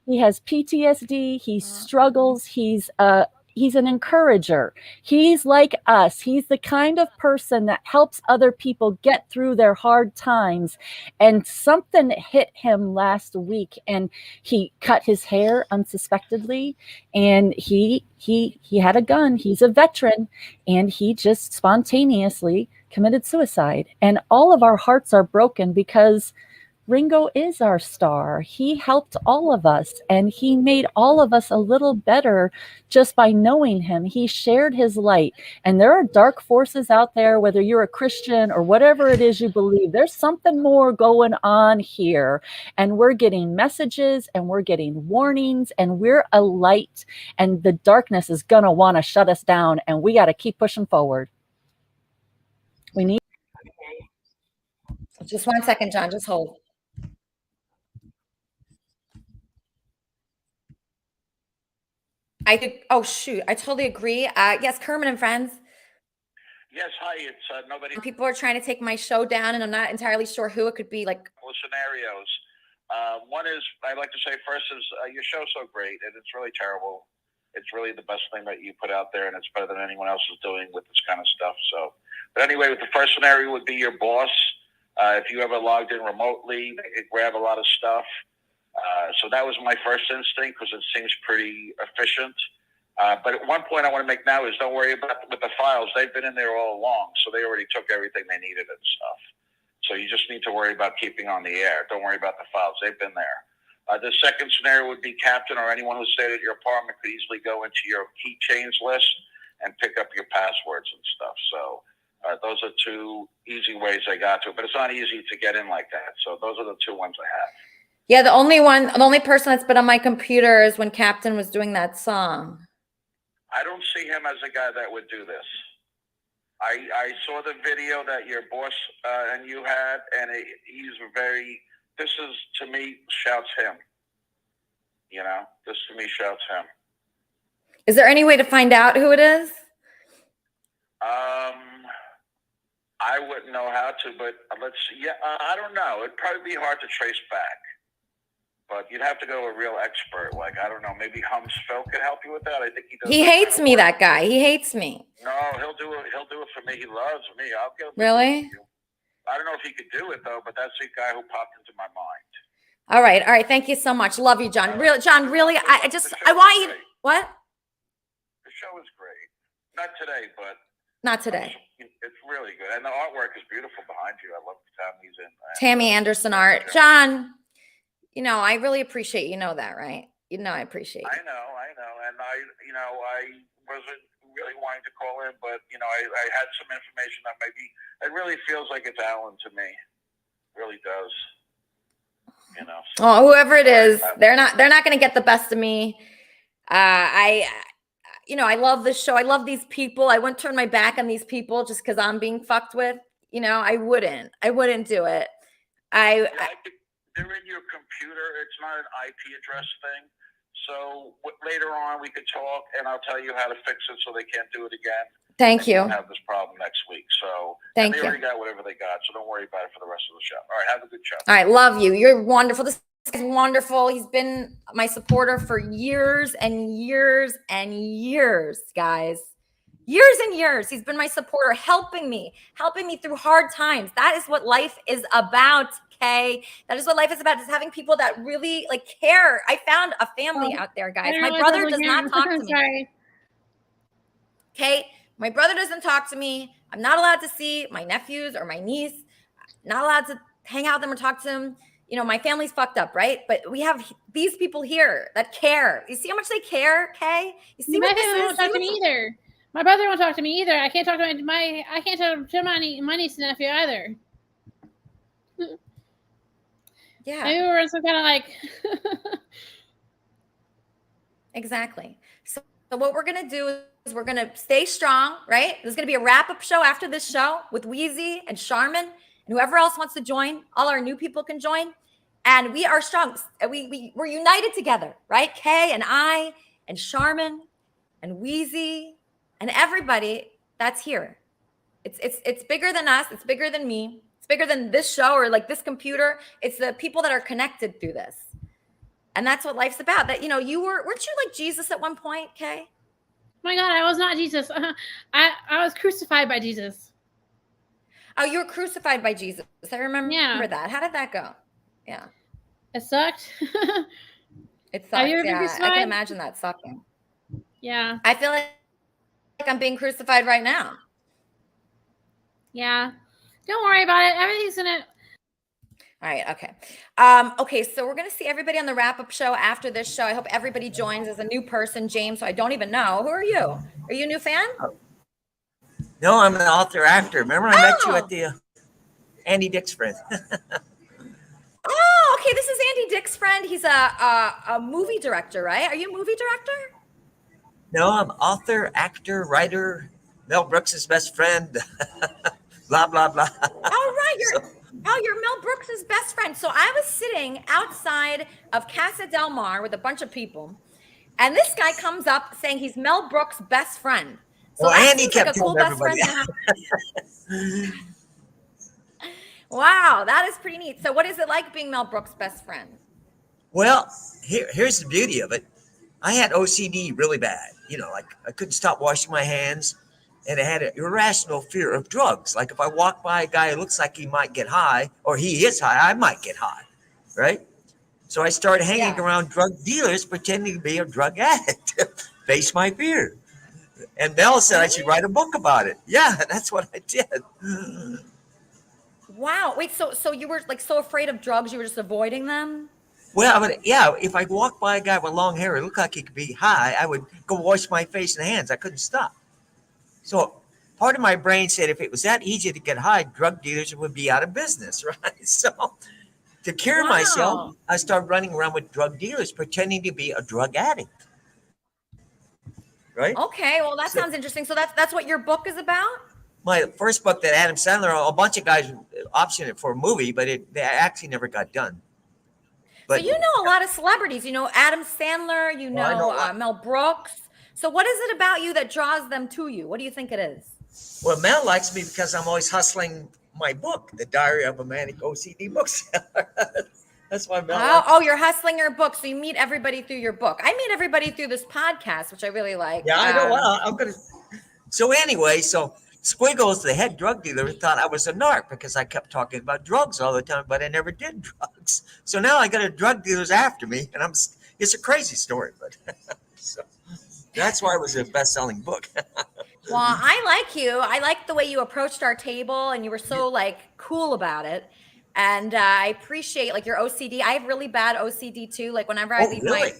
He has PTSD. He struggles. He's an encourager. He's like us. He's the kind of person that helps other people get through their hard times. And something hit him last week, and he cut his hair unsuspectedly, and he had a gun. He's a veteran, and he just spontaneously committed suicide. And all of our hearts are broken because Ringo is our star. He helped all of us, and he made all of us a little better just by knowing him. He shared his light. And there are dark forces out there, whether you're a Christian or whatever it is you believe. There's something more going on here. And we're getting messages, and we're getting warnings, and we're a light. And the darkness is going to want to shut us down, and we got to keep pushing forward. We need. Just 1 second, John. Just hold. Oh shoot, I totally agree. Yes, Kermit and Friends. Yes, hi, it's nobody. People are trying to take my show down, and I'm not entirely sure who it could be. Like Scenarios. One is, I'd like to say first is your show's so great, and it's really terrible. It's really the best thing that you put out there, and it's better than anyone else is doing with this kind of stuff. So, but anyway, with the first scenario would be your boss. If you ever logged in remotely, they could grab a lot of stuff. So that was my first instinct because it seems pretty efficient. But at one point I want to make now is don't worry about with the files. They've been in there all along, so they already took everything they needed and stuff. So you just need to worry about keeping on the air. Don't worry about the files. They've been there. The second scenario would be Captain or anyone who stayed at your apartment could easily go into your keychains list and pick up your passwords and stuff. So those are two easy ways I got to it. But it's not easy to get in like that. So those are the two ones I have. Yeah, the only person that's been on my computer is when Captain was doing that song. I don't see him as a guy that would do this. I saw the video that your boss and you had, and this is, to me, shouts him. You know, this to me shouts him. Is there any way to find out who it is? I wouldn't know how to, but let's see. Yeah, I don't know. It'd probably be hard to trace back. But you'd have to go to a real expert. Like, I don't know, maybe Hums Phil could help you with that. I think he does. He hates me, that guy. He hates me. No, he'll do it. He'll do it for me. He loves me. I'll get him. Really? I don't know if he could do it though, but that's the guy who popped into my mind. All right. Thank you so much. Love you, John. John, really, I want you. What? The show is great. Not today, but not today. It's really good, and the artwork is beautiful behind you. I love Tammy's in. Tammy Anderson art, John. You know, I really appreciate, you know that, right? You know, I appreciate it. I know. And I wasn't really wanting to call in, but, I had some information that maybe, it really feels like it's Alan to me. It really does. Oh, whoever it is, they're not going to get the best of me. I love this show. I love these people. I wouldn't turn my back on these people just because I'm being fucked with. I wouldn't do it. They're in your computer. It's not an IP address thing. So later on, we could talk, and I'll tell you how to fix it so they can't do it again. Thank you. We'll have this problem next week. So Thank they you. already got whatever they got, so don't worry about it for the rest of the show. All right, have a good show. All right, love you. You're wonderful. This is wonderful. He's been my supporter for years and years and years, guys. Years and years. He's been my supporter, helping me through hard times. That is what life is about, okay? That is what life is about, is having people that really care. I found a family out there, guys. My brother does not talk to me. Okay? My brother doesn't talk to me. I'm not allowed to see my nephews or my niece. Not allowed to hang out with them or talk to them. My family's fucked up, right? But we have these people here that care. You see how much they care, okay? You see my what this family is? won't talk to me either. My brother won't talk to me either. I can't talk to my niece and nephew either. Yeah. Maybe we're in some kind of Exactly. So what we're going to do is we're going to stay strong, right? There's going to be a wrap-up show after this show with Wheezy and Charmin and whoever else wants to join. All our new people can join. And we are strong. We're united together, right? Kay and I and Charmin and Wheezy and everybody that's here. It's bigger than us. It's bigger than me. It's bigger than this show or this computer. It's the people that are connected through this. And that's what life's about. That, weren't you like Jesus at one point, Kay? Oh my God, I was not Jesus. I was crucified by Jesus. Oh, you were crucified by Jesus. I remember that. How did that go? Yeah. It sucked. It sucked. Have you ever been Yeah, crucified? I can imagine that sucking. Yeah. I feel like I'm being crucified right now. Yeah. Don't worry about it. Everything's in it. All right. Okay. Okay. So we're going to see everybody on the wrap-up show after this show. I hope everybody joins as a new person, James. So I don't even know. Who are you? Are you a new fan? No, I'm an author actor. Remember, I met you at the Andy Dick's friend. Oh, okay. This is Andy Dick's friend. He's a movie director, right? Are you a movie director? No, I'm author, actor, writer, Mel Brooks' best friend. Blah, blah, blah. All right. You're Mel Brooks' best friend. So I was sitting outside of Casa Del Mar with a bunch of people, and this guy comes up saying he's Mel Brooks' best friend. So well, Andy kept like a cool telling best friend everybody. to have. Wow, that is pretty neat. So what is it like being Mel Brooks' best friend? Well, here's the beauty of it. I had OCD really bad. I couldn't stop washing my hands. And I had an irrational fear of drugs. Like if I walk by a guy who looks like he might get high, or he is high, I might get high, right? So I started hanging around drug dealers, pretending to be a drug addict, face my fear. And Mel said I should write a book about it. Yeah, that's what I did. Wow. Wait, so you were so afraid of drugs, you were just avoiding them? Well, if I walked by a guy with long hair, it looked like he could be high, I would go wash my face and hands. I couldn't stop. So part of my brain said if it was that easy to get high, drug dealers would be out of business, right? So to cure myself, I started running around with drug dealers, pretending to be a drug addict. Right? Okay, well, that sounds interesting. So that's what your book is about? my first book that Adam Sandler, a bunch of guys optioned it for a movie, but they actually never got done. But so you know a lot of celebrities. You know Adam Sandler. You Well, I know know Mel Brooks. So what is it about you that draws them to you? What do you think it is? Well, Mel likes me because I'm always hustling my book, The Diary of a Manic OCD Bookseller. That's why Mel. Oh, you're hustling your book, so you meet everybody through your book. I meet everybody through this podcast, which I really like. Yeah, I know. Well, I'm gonna. So anyway, Squiggles, the head drug dealer, thought I was a narc because I kept talking about drugs all the time, but I never did drugs. So now I got a drug dealers after me, and it's a crazy story, but so that's why it was a best-selling book. Well, I like you. I like the way you approached our table, and you were so like cool about it. And I appreciate like your OCD. I have really bad OCD too. Like whenever I leave my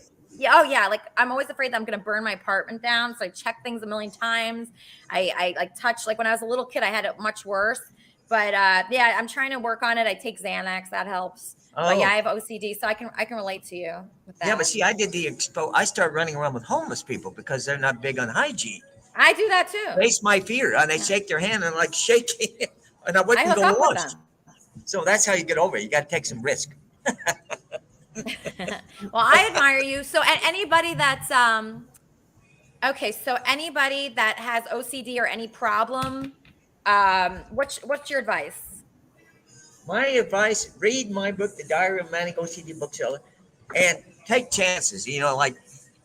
like I'm always afraid that I'm gonna burn my apartment down. So I check things a million times. I like touch, like when I was a little kid, I had it much worse. But yeah, I'm trying to work on it. I take Xanax, that helps. But yeah, I have OCD, so I can relate to you with that. Yeah, but see, I did I started running around with homeless people because they're not big on hygiene. I do that too. Face my fear, and they shake their hand and I'm like shaking, and I wouldn't go to lunch. So that's how you get over it. You got to take some risk. Well, I admire you. So anybody that's okay, so anybody that has OCD or any problem, what's your advice? My advice: read my book, The Diary of a Manic OCD Bookseller, and take chances. You know, like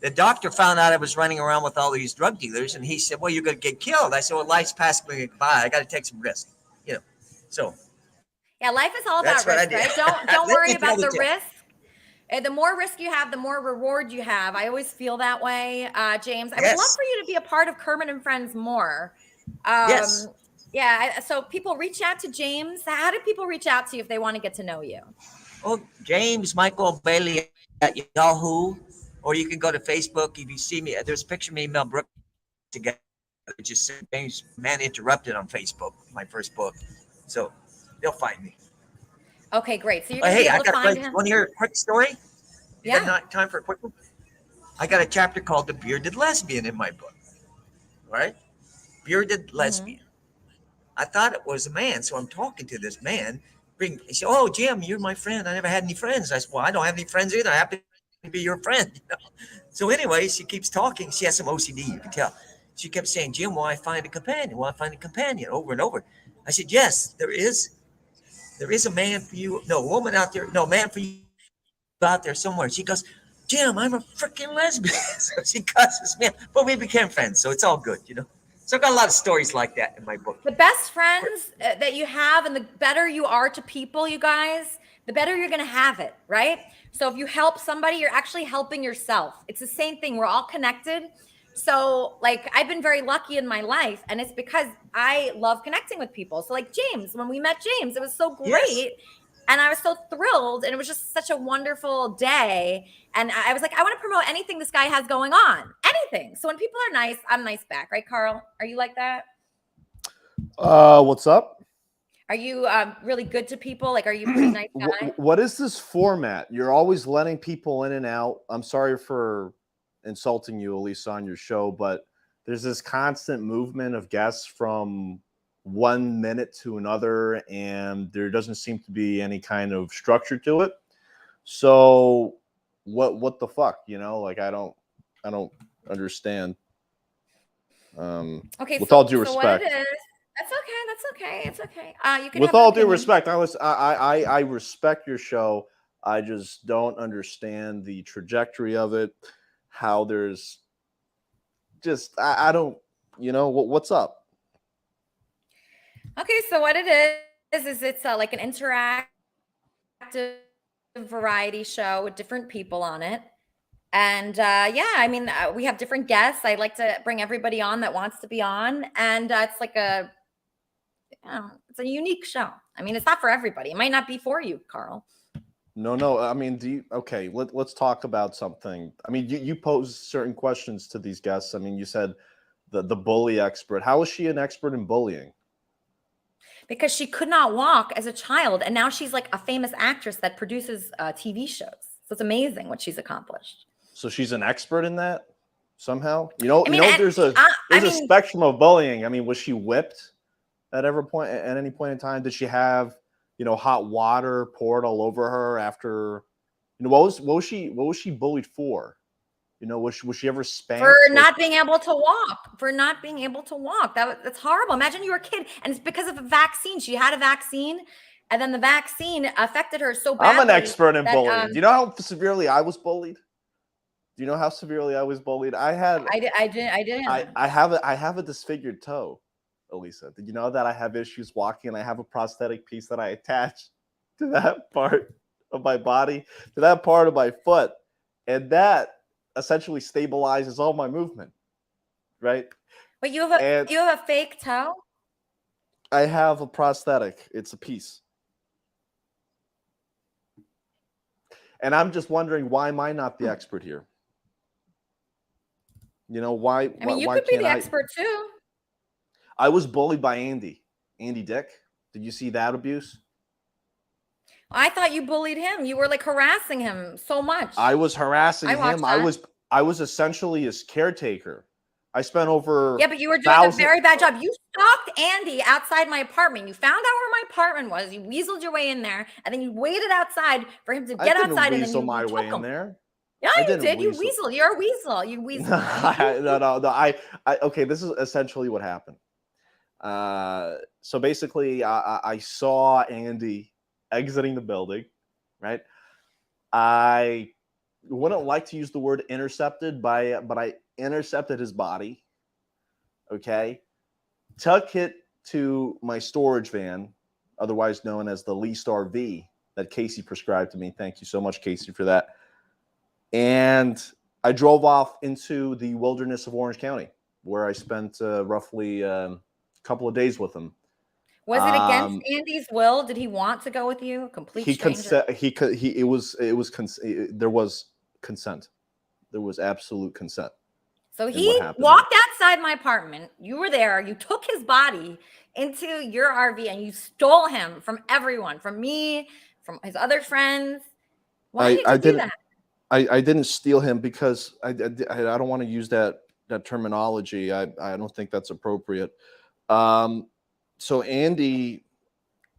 the doctor found out I was running around with all these drug dealers, and he said, "Well, you're going to get killed." I said, "Well, life's passing me by. I got to take some risk." You know, so. Yeah, life is all about risk, right? Don't worry about the risk. The more risk you have, the more reward you have. I always feel that way, James. I would love for you to be a part of Kermit and Friends more. Yes. Yeah, so people reach out to James. How do people reach out to you if they want to get to know you? Oh, James Michael Bailey at Yahoo, or you can go to Facebook. If you see me, there's a picture of me and Mel Brooks together. Just said James Man Interrupted on Facebook, my first book. So they'll find me. Okay, great. So you're gonna be able to find him. Want to hear a quick story? You Yeah. got time for a quick one? I got a chapter called The Bearded Lesbian in my book. Right? Bearded lesbian. I thought it was a man, so I'm talking to this man. He said, "Oh, Jim, you're my friend. I never had any friends." I said, "Well, I don't have any friends either. I happen to be your friend." You know? So anyway, she keeps talking. She has some OCD, you can tell. She kept saying, "Jim, will I find a companion? Will I find a companion?" Over and over. I said, "Yes, there is. There is a man for you. No, woman out there. No, man for you out there somewhere." She goes, "Jim, I'm a freaking lesbian." So she cusses me, but we became friends, so it's all good, you know. So I've got a lot of stories like that in my book. The best friends that you have, and the better you are to people, you guys, the better you're going to have it, right? So if you help somebody, you're actually helping yourself. It's the same thing. We're all connected. So like I've been very lucky in my life, and it's because I love connecting with people. So like James, when we met James, it was so great. Yes. And I was so thrilled, and it was just such a wonderful day. And I was like, I want to promote anything this guy has going on, anything. So when people are nice, I'm nice back, right, Carl? Are you like that? What's up? Are you really good to people? Like, are you a pretty nice guy? What is this format? You're always letting people in and out. I'm sorry for insulting you, Elisa, on your show, but there's this constant movement of guests from 1 minute to another, and there doesn't seem to be any kind of structure to it. So what the fuck, you know? Like I don't understand. Okay, with so, all due so respect. what it is, that's okay. It's okay. You can With have an all due opinion. respect, I respect your show. I just don't understand the trajectory of it. How there's just I don't, you know, what's up? Okay, so what it is it's like an interactive variety show with different people on it. And yeah, I mean, we have different guests. I like to bring everybody on that wants to be on. And it's like it's a unique show. I mean, it's not for everybody. It might not be for you, Carl. No. I mean, let's talk about something. I mean, you pose certain questions to these guests. I mean, you said the bully expert. How is she an expert in bullying? Because she could not walk as a child, and now she's like a famous actress that produces TV shows. So it's amazing what she's accomplished. So she's an expert in that somehow. You know, I mean, there's a spectrum of bullying. I mean, was she whipped? at any point in time? Did she have, hot water poured all over her after, what was she bullied for? Was she ever spanked? For not being able to walk. That's horrible. Imagine you were a kid and it's because of a vaccine. She had a vaccine and then the vaccine affected her so badly. I'm an expert in that, bullying. Do you know how severely I was bullied? Do you know how severely I was bullied? I didn't. I have a disfigured toe, Elisa. Did you know that I have issues walking and I have a prosthetic piece that I attach to that part of my body, to that part of my foot, and that essentially stabilizes all my movement, right? But you have a fake toe? I have a prosthetic. It's a piece. And I'm just wondering, why am I not the expert here? Why? I mean, you why could be can't the expert too. I was bullied by Andy Dick. Did you see that abuse? I thought you bullied him. You were like harassing him so much. I was harassing him. That. I was essentially his caretaker. I spent over but you were doing a very bad job. You stalked Andy outside my apartment. You found out where my apartment was. You weaseled your way in there, and then you waited outside for him to get outside. And then you my took way him. in there. Yeah, you did. You weasel. You're a weasel. You weasel. No. Okay. This is essentially what happened. So basically, I saw Andy exiting the building, right? I wouldn't like to use the word intercepted, but I intercepted his body. Okay, took it to my storage van, otherwise known as the Least RV that Casey prescribed to me. Thank you so much, Casey, for that. And I drove off into the wilderness of Orange County, where I spent roughly a couple of days with him. Was it against Andy's will? Did he want to go with you? Complete stranger? There was consent. There was absolute consent. So he walked outside my apartment. You were there. You took his body into your RV and you stole him from everyone, from me, from his other friends. Why did you do that? I didn't steal him because I don't want to use that terminology. I don't think that's appropriate. So Andy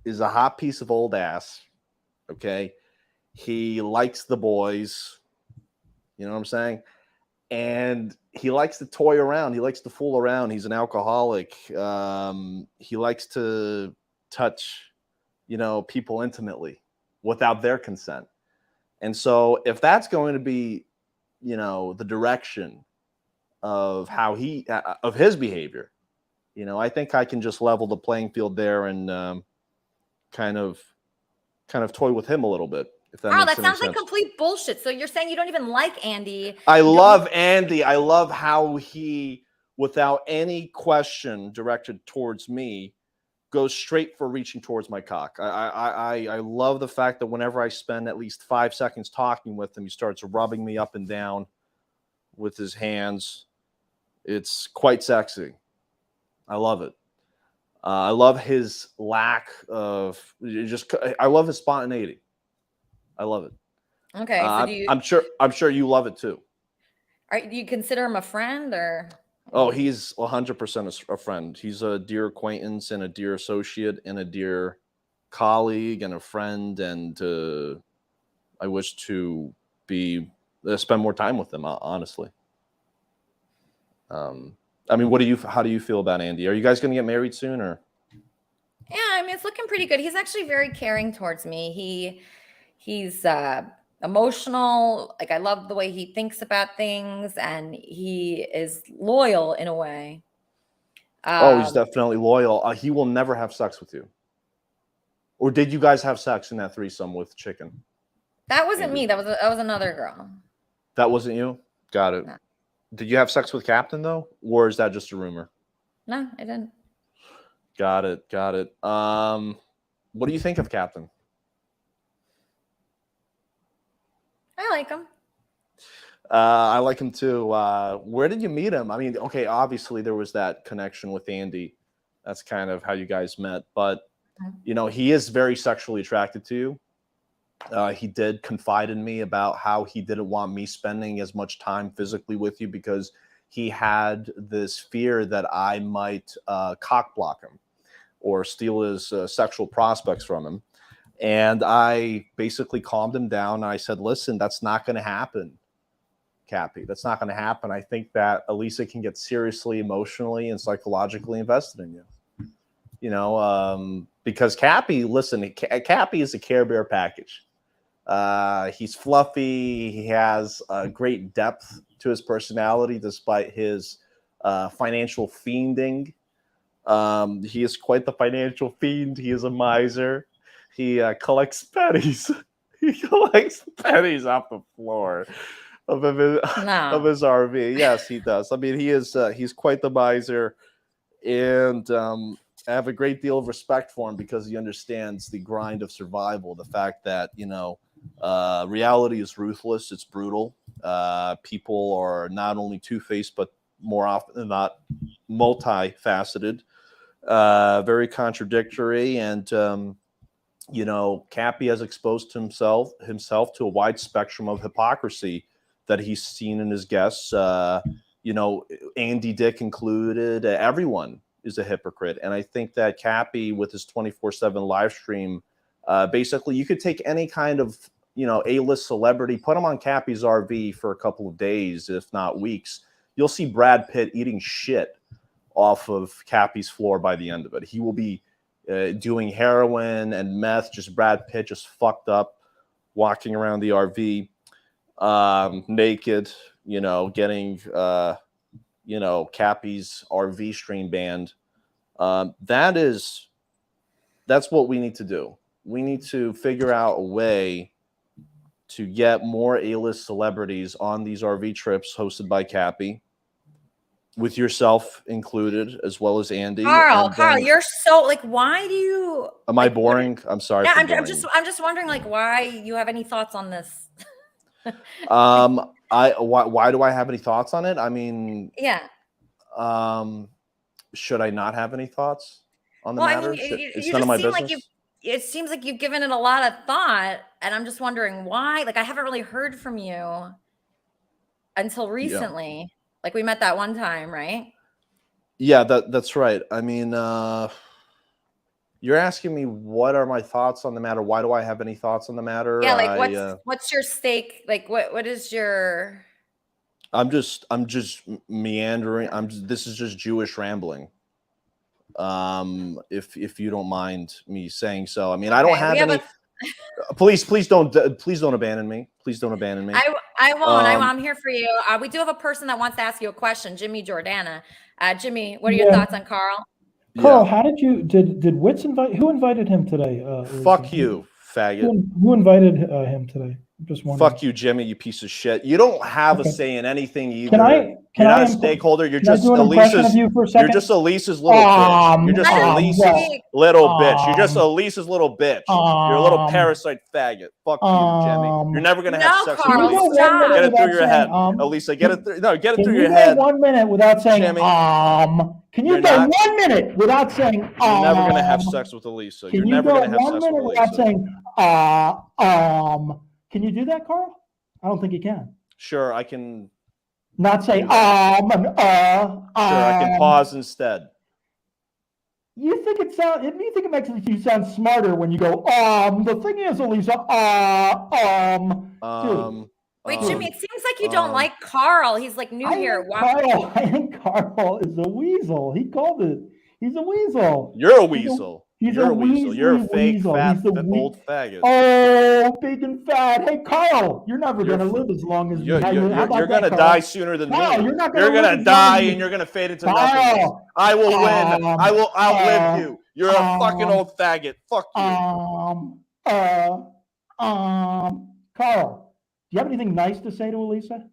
is a hot piece of old ass. Okay. He likes the boys. You know what I'm saying? And he likes to toy around. He likes to fool around. He's an alcoholic. He likes to touch, people intimately without their consent. And so if that's going to be, the direction of how of his behavior, I think I can just level the playing field there and kind of toy with him a little bit. If that makes that any sounds sense. like complete bullshit. So you're saying you don't even like Andy? I love Andy. I love how he, without any question directed towards me, goes straight for reaching towards my cock. I love the fact that whenever I spend at least 5 seconds talking with him, he starts rubbing me up and down with his hands. It's quite sexy. I love it. I love his lack of I love his spontaneity. I love it. Okay, so do you? I'm sure you love it too. Do you consider him a friend or? Oh, he's 100% a friend. He's a dear acquaintance and a dear associate and a dear colleague and a friend. And I wish to spend more time with him. Honestly. I mean, how do you feel about Andy? Are you guys going to get married soon or? Yeah, I mean, it's looking pretty good. He's actually very caring towards me. He's emotional. Like, I love the way he thinks about things, and he is loyal in a way. He's definitely loyal. He will never have sex with you. Or did you guys have sex in that threesome with Chicken? That wasn't me. That was another girl. That wasn't you? Got it. No. Did you have sex with Captain though, or is that just a rumor? No, I didn't. Got it. What do you think of Captain? I like him. I like him too. Where did you meet him? I mean, okay, obviously there was that connection with Andy. That's kind of how you guys met. But, he is very sexually attracted to you. He did confide in me about how he didn't want me spending as much time physically with you because he had this fear that I might cock block him. or steal his sexual prospects from him. And I basically calmed him down. And I said, listen, that's not going to happen, Cappy. That's not going to happen. I think that Elisa can get seriously, emotionally, and psychologically invested in you. Because Cappy, listen, Cappy is a Care Bear package. He's fluffy. He has great depth to his personality, despite his financial fiending. He is quite the financial fiend. He is a miser. He collects pennies. He collects pennies off the floor of his RV. Yes, he does. I mean, he's quite the miser, and I have a great deal of respect for him because he understands the grind of survival. The fact that reality is ruthless. It's brutal. People are not only two-faced, but more often than not, multifaceted, very contradictory, and Cappy has exposed himself to a wide spectrum of hypocrisy that he's seen in his guests. Andy Dick included. Everyone is a hypocrite, and I think that Cappy, with his 24/7 live stream, basically you could take any kind of A-list celebrity, put him on Cappy's RV for a couple of days, if not weeks. You'll see Brad Pitt eating shit off of Cappy's floor by the end of it. He will be doing heroin and meth, just Brad Pitt, just fucked up, walking around the RV naked, getting Cappy's RV stream banned. That's what we need to do. We need to figure out a way to get more A-list celebrities on these RV trips hosted by Cappy, with yourself included, as well as Andy. Carl, you're so why do you? Am I boring? I'm sorry. Yeah, for I'm boring. I'm just wondering why you have any thoughts on this. Why do I have any thoughts on it? I mean, yeah. Should I not have any thoughts on the Well, matter? I mean, It's you none of my just seem business. it seems like you've given it a lot of thought, and I'm just wondering why. I haven't really heard from you until recently. Yeah. We met that one time, right? Yeah, that's right. I mean, you're asking me what are my thoughts on the matter? Why do I have any thoughts on the matter? Yeah, what's your stake? What is your? I'm just meandering. This is just Jewish rambling. If you don't mind me saying so. I mean, I don't have any. Please don't abandon me. Please don't abandon me. I won't. I'm here for you. We do have a person that wants to ask you a question, Jimmy Jordana. Jimmy, what are your thoughts on Carl? Carl, how did Witz invite? Who invited him today? Fuck you, faggot. Who invited him today? I'm just wondering. Fuck you, Jimmy, you piece of shit. You don't have a say in anything either. You're not a stakeholder. You're just Elisa's. You're just Elisa's little bitch. You're just Elisa's little bitch. You're just Elisa's little bitch. You're a little parasite faggot. Fuck you, Jimmy. You're never gonna have sex with Elisa. Get it through your head, Elisa. Get it through. No, get it through your head. 1 minute without saying Jimmy. Can you go 1 minute without saying You're never gonna have sex with Elisa. You're never gonna have sex with Elisa. Without saying Can you do that, Carl? I don't think you can. Sure, I can. Not say Sure, I can pause instead. You think it makes you sound smarter when you go the thing is, Elisa, Wait, Jimmy, it seems like you don't like Carl. He's new here. Wow. I think Carl is a weasel. He called it. He's a weasel. You're a weasel. You're a weasel. You're a fake, fat, old faggot. Oh, big and fat. Hey, Carl, you're never going to live as long as me. You're going to die sooner than me. You're going to die and you're going to fade into nothingness. I will win. I will outlive you. You're a fucking old faggot. Fuck you. Carl, do you have anything nice to say to Elisa?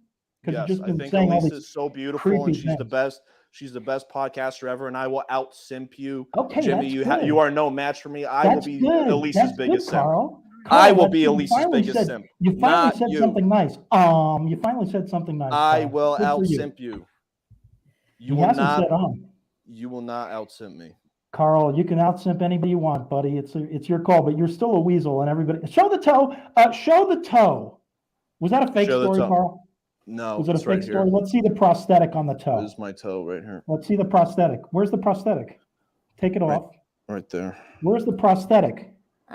Yes, I think Elisa is so beautiful and she's the best. She's the best podcaster ever, and I will out-simp you. Okay, Jimmy, you are no match for me. I will be Elisa's biggest simp. Carl, I will be Elisa's biggest simp. You finally said something nice. You finally said something nice. I will out-simp you. You will not out-simp me. Carl, you can out-simp anybody you want, buddy. It's your call, but you're still a weasel, and everybody. Show the toe. Show the toe. Was that a fake story, Carl? No, was it a fake story? Let's see the prosthetic on the toe. This is my toe right here. Let's see the prosthetic. Where's the prosthetic? Take it off. right there. Where's the prosthetic?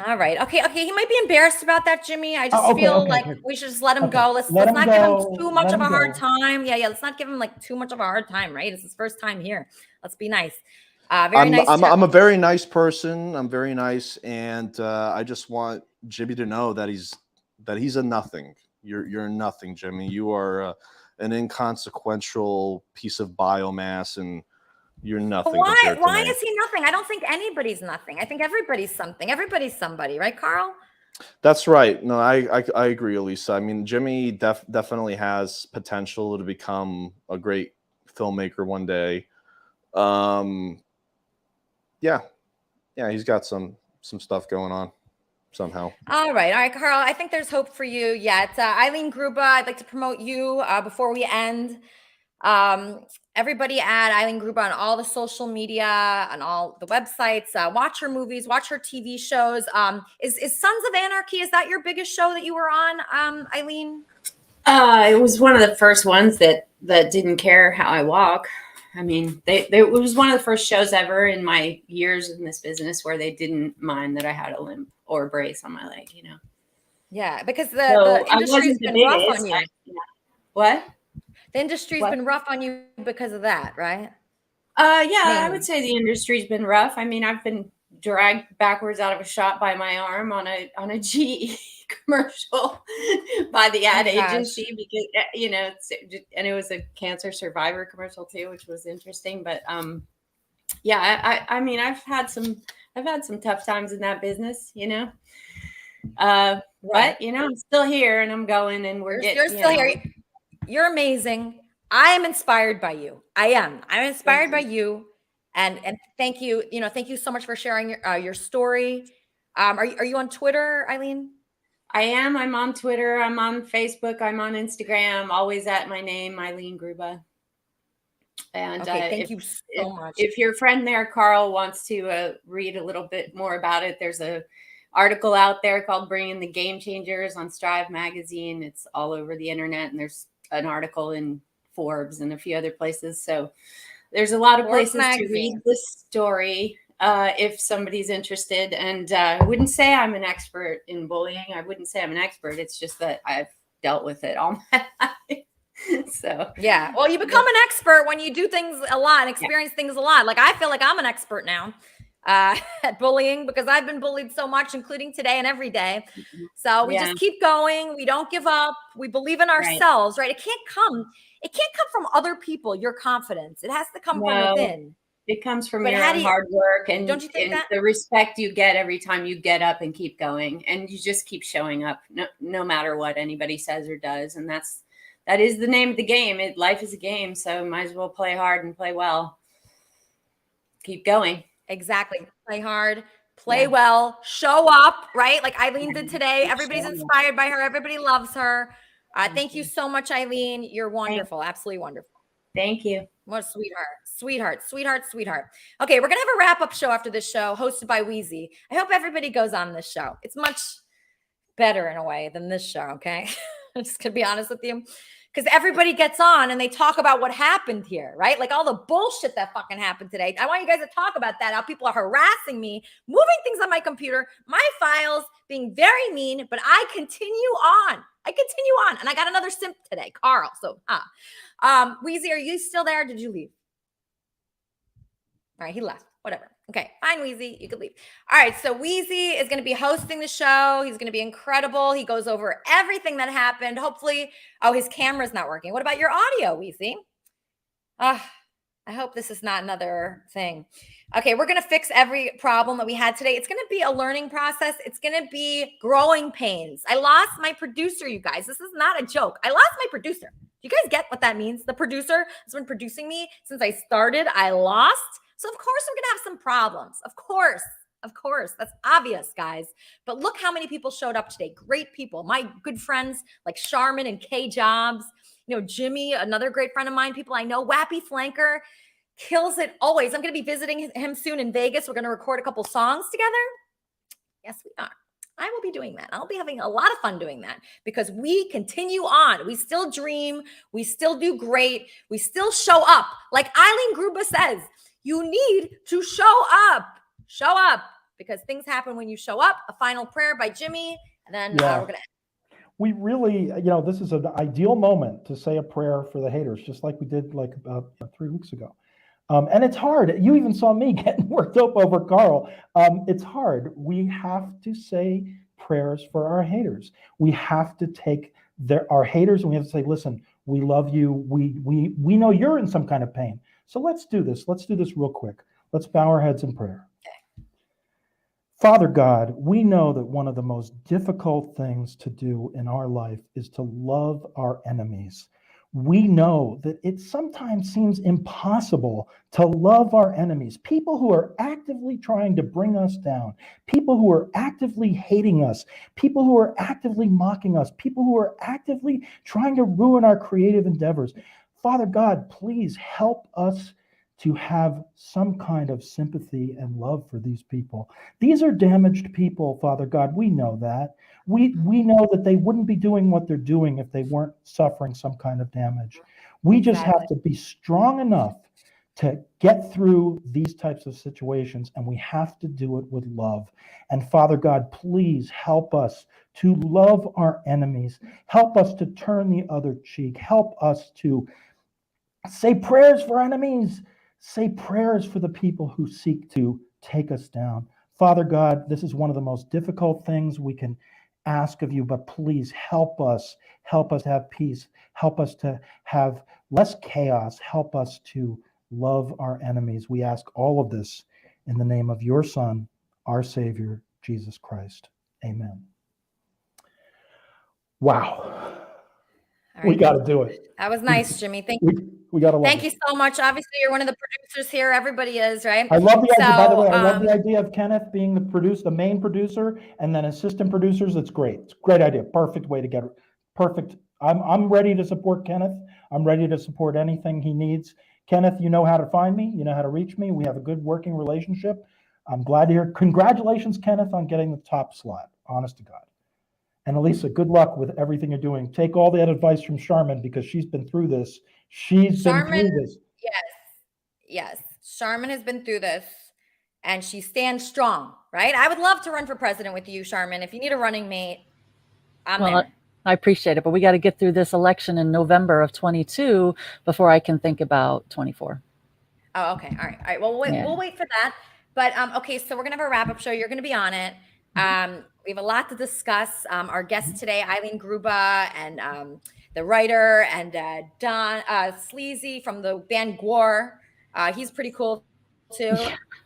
All right. Okay. He might be embarrassed about that, Jimmy. I just Oh, okay, feel okay, like okay. we should just let him Okay. go. Let's Let him not give him go. too much Let of a him hard go. time. Yeah. Let's not give him like too much of a hard time, right? It's his first time here. Let's be nice. Very nice. I'm a very nice person. I'm very nice, and I just want Jimmy to know that he's a nothing. You're nothing, Jimmy. You are an inconsequential piece of biomass, and you're nothing. compared to Why me. is he nothing? I don't think anybody's nothing. I think everybody's something. Everybody's somebody, right, Carl? That's right. No, I agree, Elisa. I mean, Jimmy definitely has potential to become a great filmmaker one day. Yeah, he's got some stuff going on somehow. All right, Carl. I think there's hope for you yet. Eileen Gruba, I'd like to promote you before we end. Everybody add Eileen Gruba on all the social media, on all the websites. Watch her movies, watch her TV shows. Is Sons of Anarchy, is that your biggest show that you were on, Eileen? It was one of the first ones that didn't care how I walk. I mean, it was one of the first shows ever in my years in this business where they didn't mind that I had a limp or a brace on my leg, you know. Yeah, because the industry's been rough on you. What? The industry's been rough on you because of that, right? I would say the industry's been rough. I mean, I've been dragged backwards out of a shot by my arm on a GE commercial by the ad agency because and it was a cancer survivor commercial too, which was interesting. But I mean, I've had some tough times in that business, you know. But you know, I'm still here and I'm going, and you're still here. You're amazing. I am inspired by you. I'm inspired by you. And thank you. Thank you so much for sharing your story. Are you on Twitter, Eileen? I am. I'm on Twitter. I'm on Facebook. I'm on Instagram. Always at my name, Eileen Gruba. And thank you so much. If your friend there, Carl, wants to read a little bit more about it, there's a article out there called "Bringing the Game Changers" on Strive Magazine. It's all over the internet, and there's an article in Forbes and a few other places. So there's a lot of places to read this story if somebody's interested. And I wouldn't say I'm an expert in bullying. I wouldn't say I'm an expert. It's just that I've dealt with it all my life. So yeah, well, you become an expert when you do things a lot and experience things a lot. Like I feel like I'm an expert now at bullying because I've been bullied so much, including today and every day. So we just keep going. We don't give up. We believe in ourselves, right? It can't come from other people, your confidence. It has to come from within. It comes from your own hard work and, don't you think that? The respect you get every time you get up and keep going, and you just keep showing up no matter what anybody says or does. And that is the name of the game. Life is a game, so might as well play hard and play well. Keep going. Exactly. Play hard, play well, show up, right? Like Eileen did today. Everybody's inspired by her. Everybody loves her. Thank you so much, Eileen. You're wonderful. Absolutely wonderful. Thank you. What a sweetheart. Okay, we're going to have a wrap-up show after this show hosted by Wheezy. I hope everybody goes on this show. It's much better in a way than this show, okay? I'm just going to be honest with you. Because everybody gets on and they talk about what happened here, right? Like all the bullshit that fucking happened today. I want you guys to talk about that, how people are harassing me, moving things on my computer, my files, being very mean, but I continue on. And I got another simp today, Carl. So, Wheezy, are you still there? Did you leave? All right, he left. Whatever. Okay, fine, Wheezy. You could leave. All right, so Wheezy is going to be hosting the show. He's going to be incredible. He goes over everything that happened. Hopefully, his camera's not working. What about your audio, Wheezy? I hope this is not another thing. Okay, we're going to fix every problem that we had today. It's going to be a learning process. It's going to be growing pains. I lost my producer, you guys. This is not a joke. I lost my producer. Do you guys get what that means? The producer has been producing me since I started. I lost. So of course we're going to have some problems. Of course. That's obvious, guys. But look how many people showed up today. Great people. My good friends like Charmin and Kay Jobs. Jimmy, another great friend of mine. People I know. Wappy Flanker kills it always. I'm going to be visiting him soon in Vegas. We're going to record a couple songs together. Yes, we are. I will be doing that. I'll be having a lot of fun doing that because we continue on. We still dream. We still do great. We still show up. Like Eileen Gruba says, you need to show up. show up because things happen when you show up. A final prayer by Jimmy, and then Yeah. we're going to We really, this is an ideal moment to say a prayer for the haters, just like we did like about 3 weeks ago. And it's hard. You even saw me getting worked up over Carl. It's hard. We have to say prayers for our haters. We have to take our haters and we have to say, listen, we love you. We know you're in some kind of pain. So let's do this. Let's do this real quick. Let's bow our heads in prayer. Father God, we know that one of the most difficult things to do in our life is to love our enemies. We know that it sometimes seems impossible to love our enemies, people who are actively trying to bring us down, people who are actively hating us, people who are actively mocking us, people who are actively trying to ruin our creative endeavors. Father God, please help us to have some kind of sympathy and love for these people. These are damaged people, Father God. We know that. We know that they wouldn't be doing what they're doing if they weren't suffering some kind of damage. We just have to be strong enough to get through these types of situations, and we have to do it with love. And Father God, please help us to love our enemies. Help us to turn the other cheek. Help us to say prayers for enemies. Say prayers for the people who seek to take us down. Father God, this is one of the most difficult things we can ask of you, but please help us have peace. Help us to have less chaos. Help us to love our enemies. We ask all of this in the name of your Son, our Savior, Jesus Christ. Amen. Wow. All We right. got to do it. That was nice, Jimmy. Thank you. We got to love Thank it. you so much. Obviously, you're one of the producers here. Everybody is, right? I love the idea, by the way, I love So, the idea of Kenneth being the main producer, and then assistant producers. It's great. It's a great idea. Perfect way to get it. Perfect. I'm ready to support Kenneth. I'm ready to support anything he needs. Kenneth, you know how to find me. You know how to reach me. We have a good working relationship. I'm glad to hear. Congratulations, Kenneth, on getting the top slot. Honest to God. And Elisa, good luck with everything you're doing. Take all that advice from Charmin because she's been through this. She's been through this. Yes. Charmin has been through this and she stands strong, right? I would love to run for president with you, Charmin. If you need a running mate, I'm there. I appreciate it, but we got to get through this election in November of 22 before I can think about 24. Oh, okay. All right. Well, we'll wait for that. But okay, so we're gonna have a wrap-up show. You're gonna be on it. We have a lot to discuss. Our guests today, Eileen Gruba and the writer, and Don Sleazy from the band Gwar. He's pretty cool too.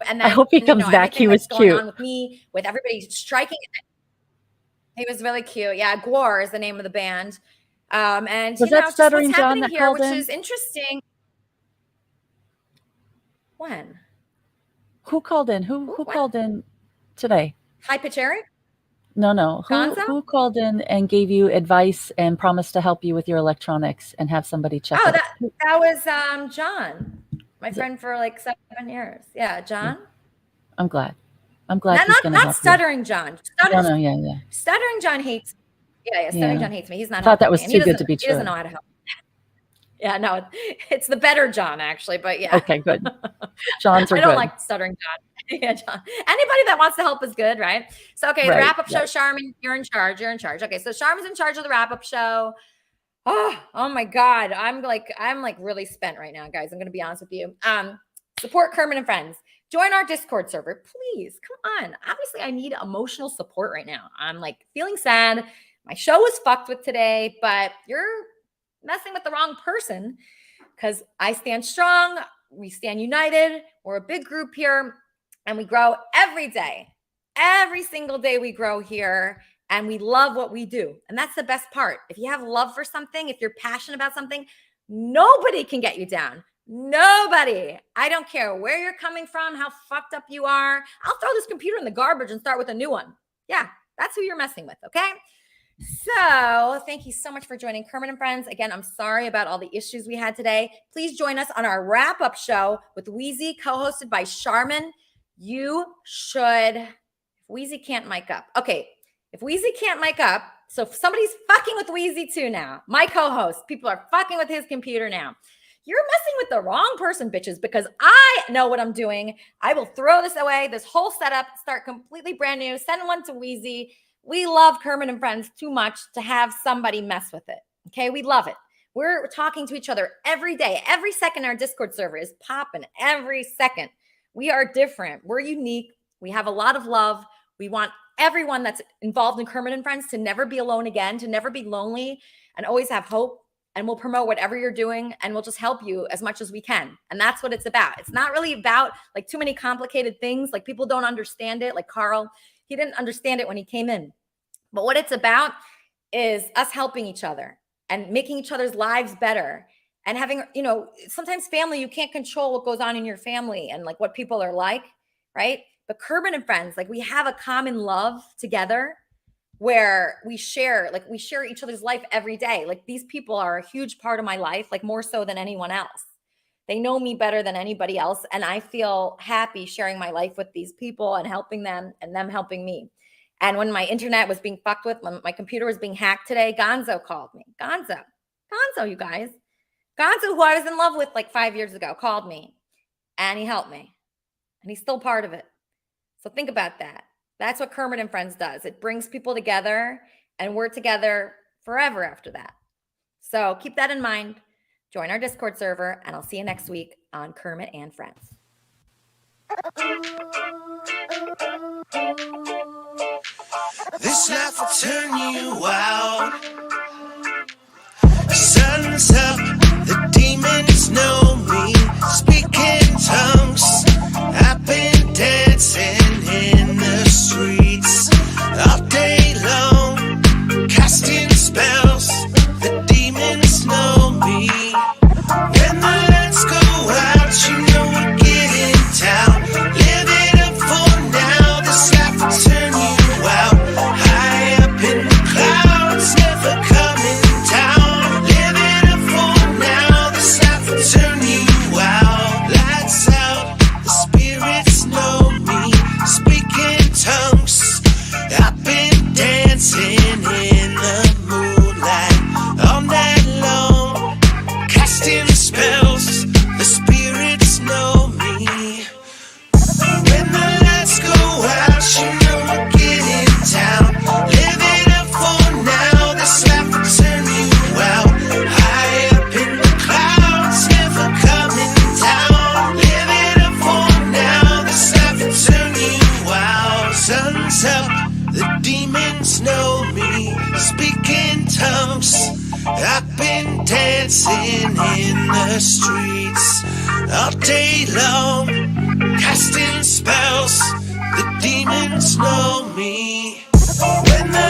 And then, I hope he comes back. He was going cute. on with me, with everybody striking. He was really cute. Yeah, Gwar is the name of the band. And Was you know, that just Stuttering what's John happening that here, called which in? is interesting. When? Who called in? Who called in today? High Pitch Eric? No. Gonzo? Who called in and gave you advice and promised to help you with your electronics and have somebody check it? That was John, my friend for like 7 years. Yeah, John. I'm glad. He's going to help not Stuttering John. Yeah. Stuttering John hates me. Yeah. Stuttering John hates me. He's not. Thought that was helping me. too good to be He doesn't true. know how to help. Yeah, no, it's the better John actually, but yeah. Okay, good. Johns are I don't good. like Stuttering John. Yeah, John. Anybody that wants to help is good, right? So, okay, the Right, wrap-up show, right. Charmin, you're in charge. Okay, so Charmin's in charge of the wrap-up show. Oh my God, I'm like really spent right now, guys. I'm gonna be honest with you. Support Kermit and Friends. Join our Discord server, please. Come on. Obviously, I need emotional support right now. I'm like feeling sad. My show was fucked with today, but you're messing with the wrong person because I stand strong. We stand united. We're a big group here and we grow every day. Every single day we grow here and we love what we do. And that's the best part. If you have love for something, if you're passionate about something, nobody can get you down. Nobody. I don't care where you're coming from, how fucked up you are. I'll throw this computer in the garbage and start with a new one. Yeah, that's who you're messing with, okay? So thank you so much for joining Kermit and Friends. Again, I'm sorry about all the issues we had today. Please join us on our wrap-up show with Wheezy, co-hosted by Charmin. You should, if Wheezy can't mic up. Okay, if Wheezy can't mic up, so if somebody's fucking with Wheezy too now, my co-host, people are fucking with his computer now. you're messing with the wrong person, bitches, because I know what I'm doing. I will throw this away, this whole setup, start completely brand new, send one to Wheezy. We love Kermit and Friends too much to have somebody mess with it. Okay, we love it. We're talking to each other every day. Every second our Discord server is popping. Every second. We are different. We're unique. We have a lot of love. We want everyone that's involved in Kermit and Friends to never be alone again, to never be lonely, and always have hope. And we'll promote whatever you're doing, and we'll just help you as much as we can. And that's what it's about. It's not really about like too many complicated things. Like people don't understand it. Like Carl, he didn't understand it when he came in. But what it's about is us helping each other and making each other's lives better. And having, you know, sometimes family, you can't control what goes on in your family and like what people are like, right? But Kermit and Friends, like we have a common love together where we share each other's life every day. Like these people are a huge part of my life, like more so than anyone else. They know me better than anybody else. And I feel happy sharing my life with these people and helping them and them helping me. And when my internet was being fucked with, when my computer was being hacked today, Gonzo called me. Gonzo, you guys. Gonzo, who I was in love with like 5 years ago, called me and he helped me. And he's still part of it. So think about that. That's what Kermit and Friends does. It brings people together and we're together forever after that. So keep that in mind. Join our Discord server and I'll see you next week on Kermit and Friends. This life will turn you out. Sun's up, the demons know me. Speaking tongues, I've been dancing in the streets all day long, casting spells. The demons know me. When the lights go out, you know we're getting down. Live it up for now. This life will turn you out. High up in the clouds, never coming down. Live it up for now. This life will turn you out. Lights out, the spirits know me. Speaking tongues, I've been dancing in the moonlight all night long, casting spells. The spirits know me. When the lights go out, you know we're getting down. Live it up for now. This life will turn you out. High up in the clouds, never coming down. Live it up for now. This life will turn you out. Sun's up, the demons know me. Speaking tongues, I've been dancing in the streets all day long, casting spells. The demons know me. When the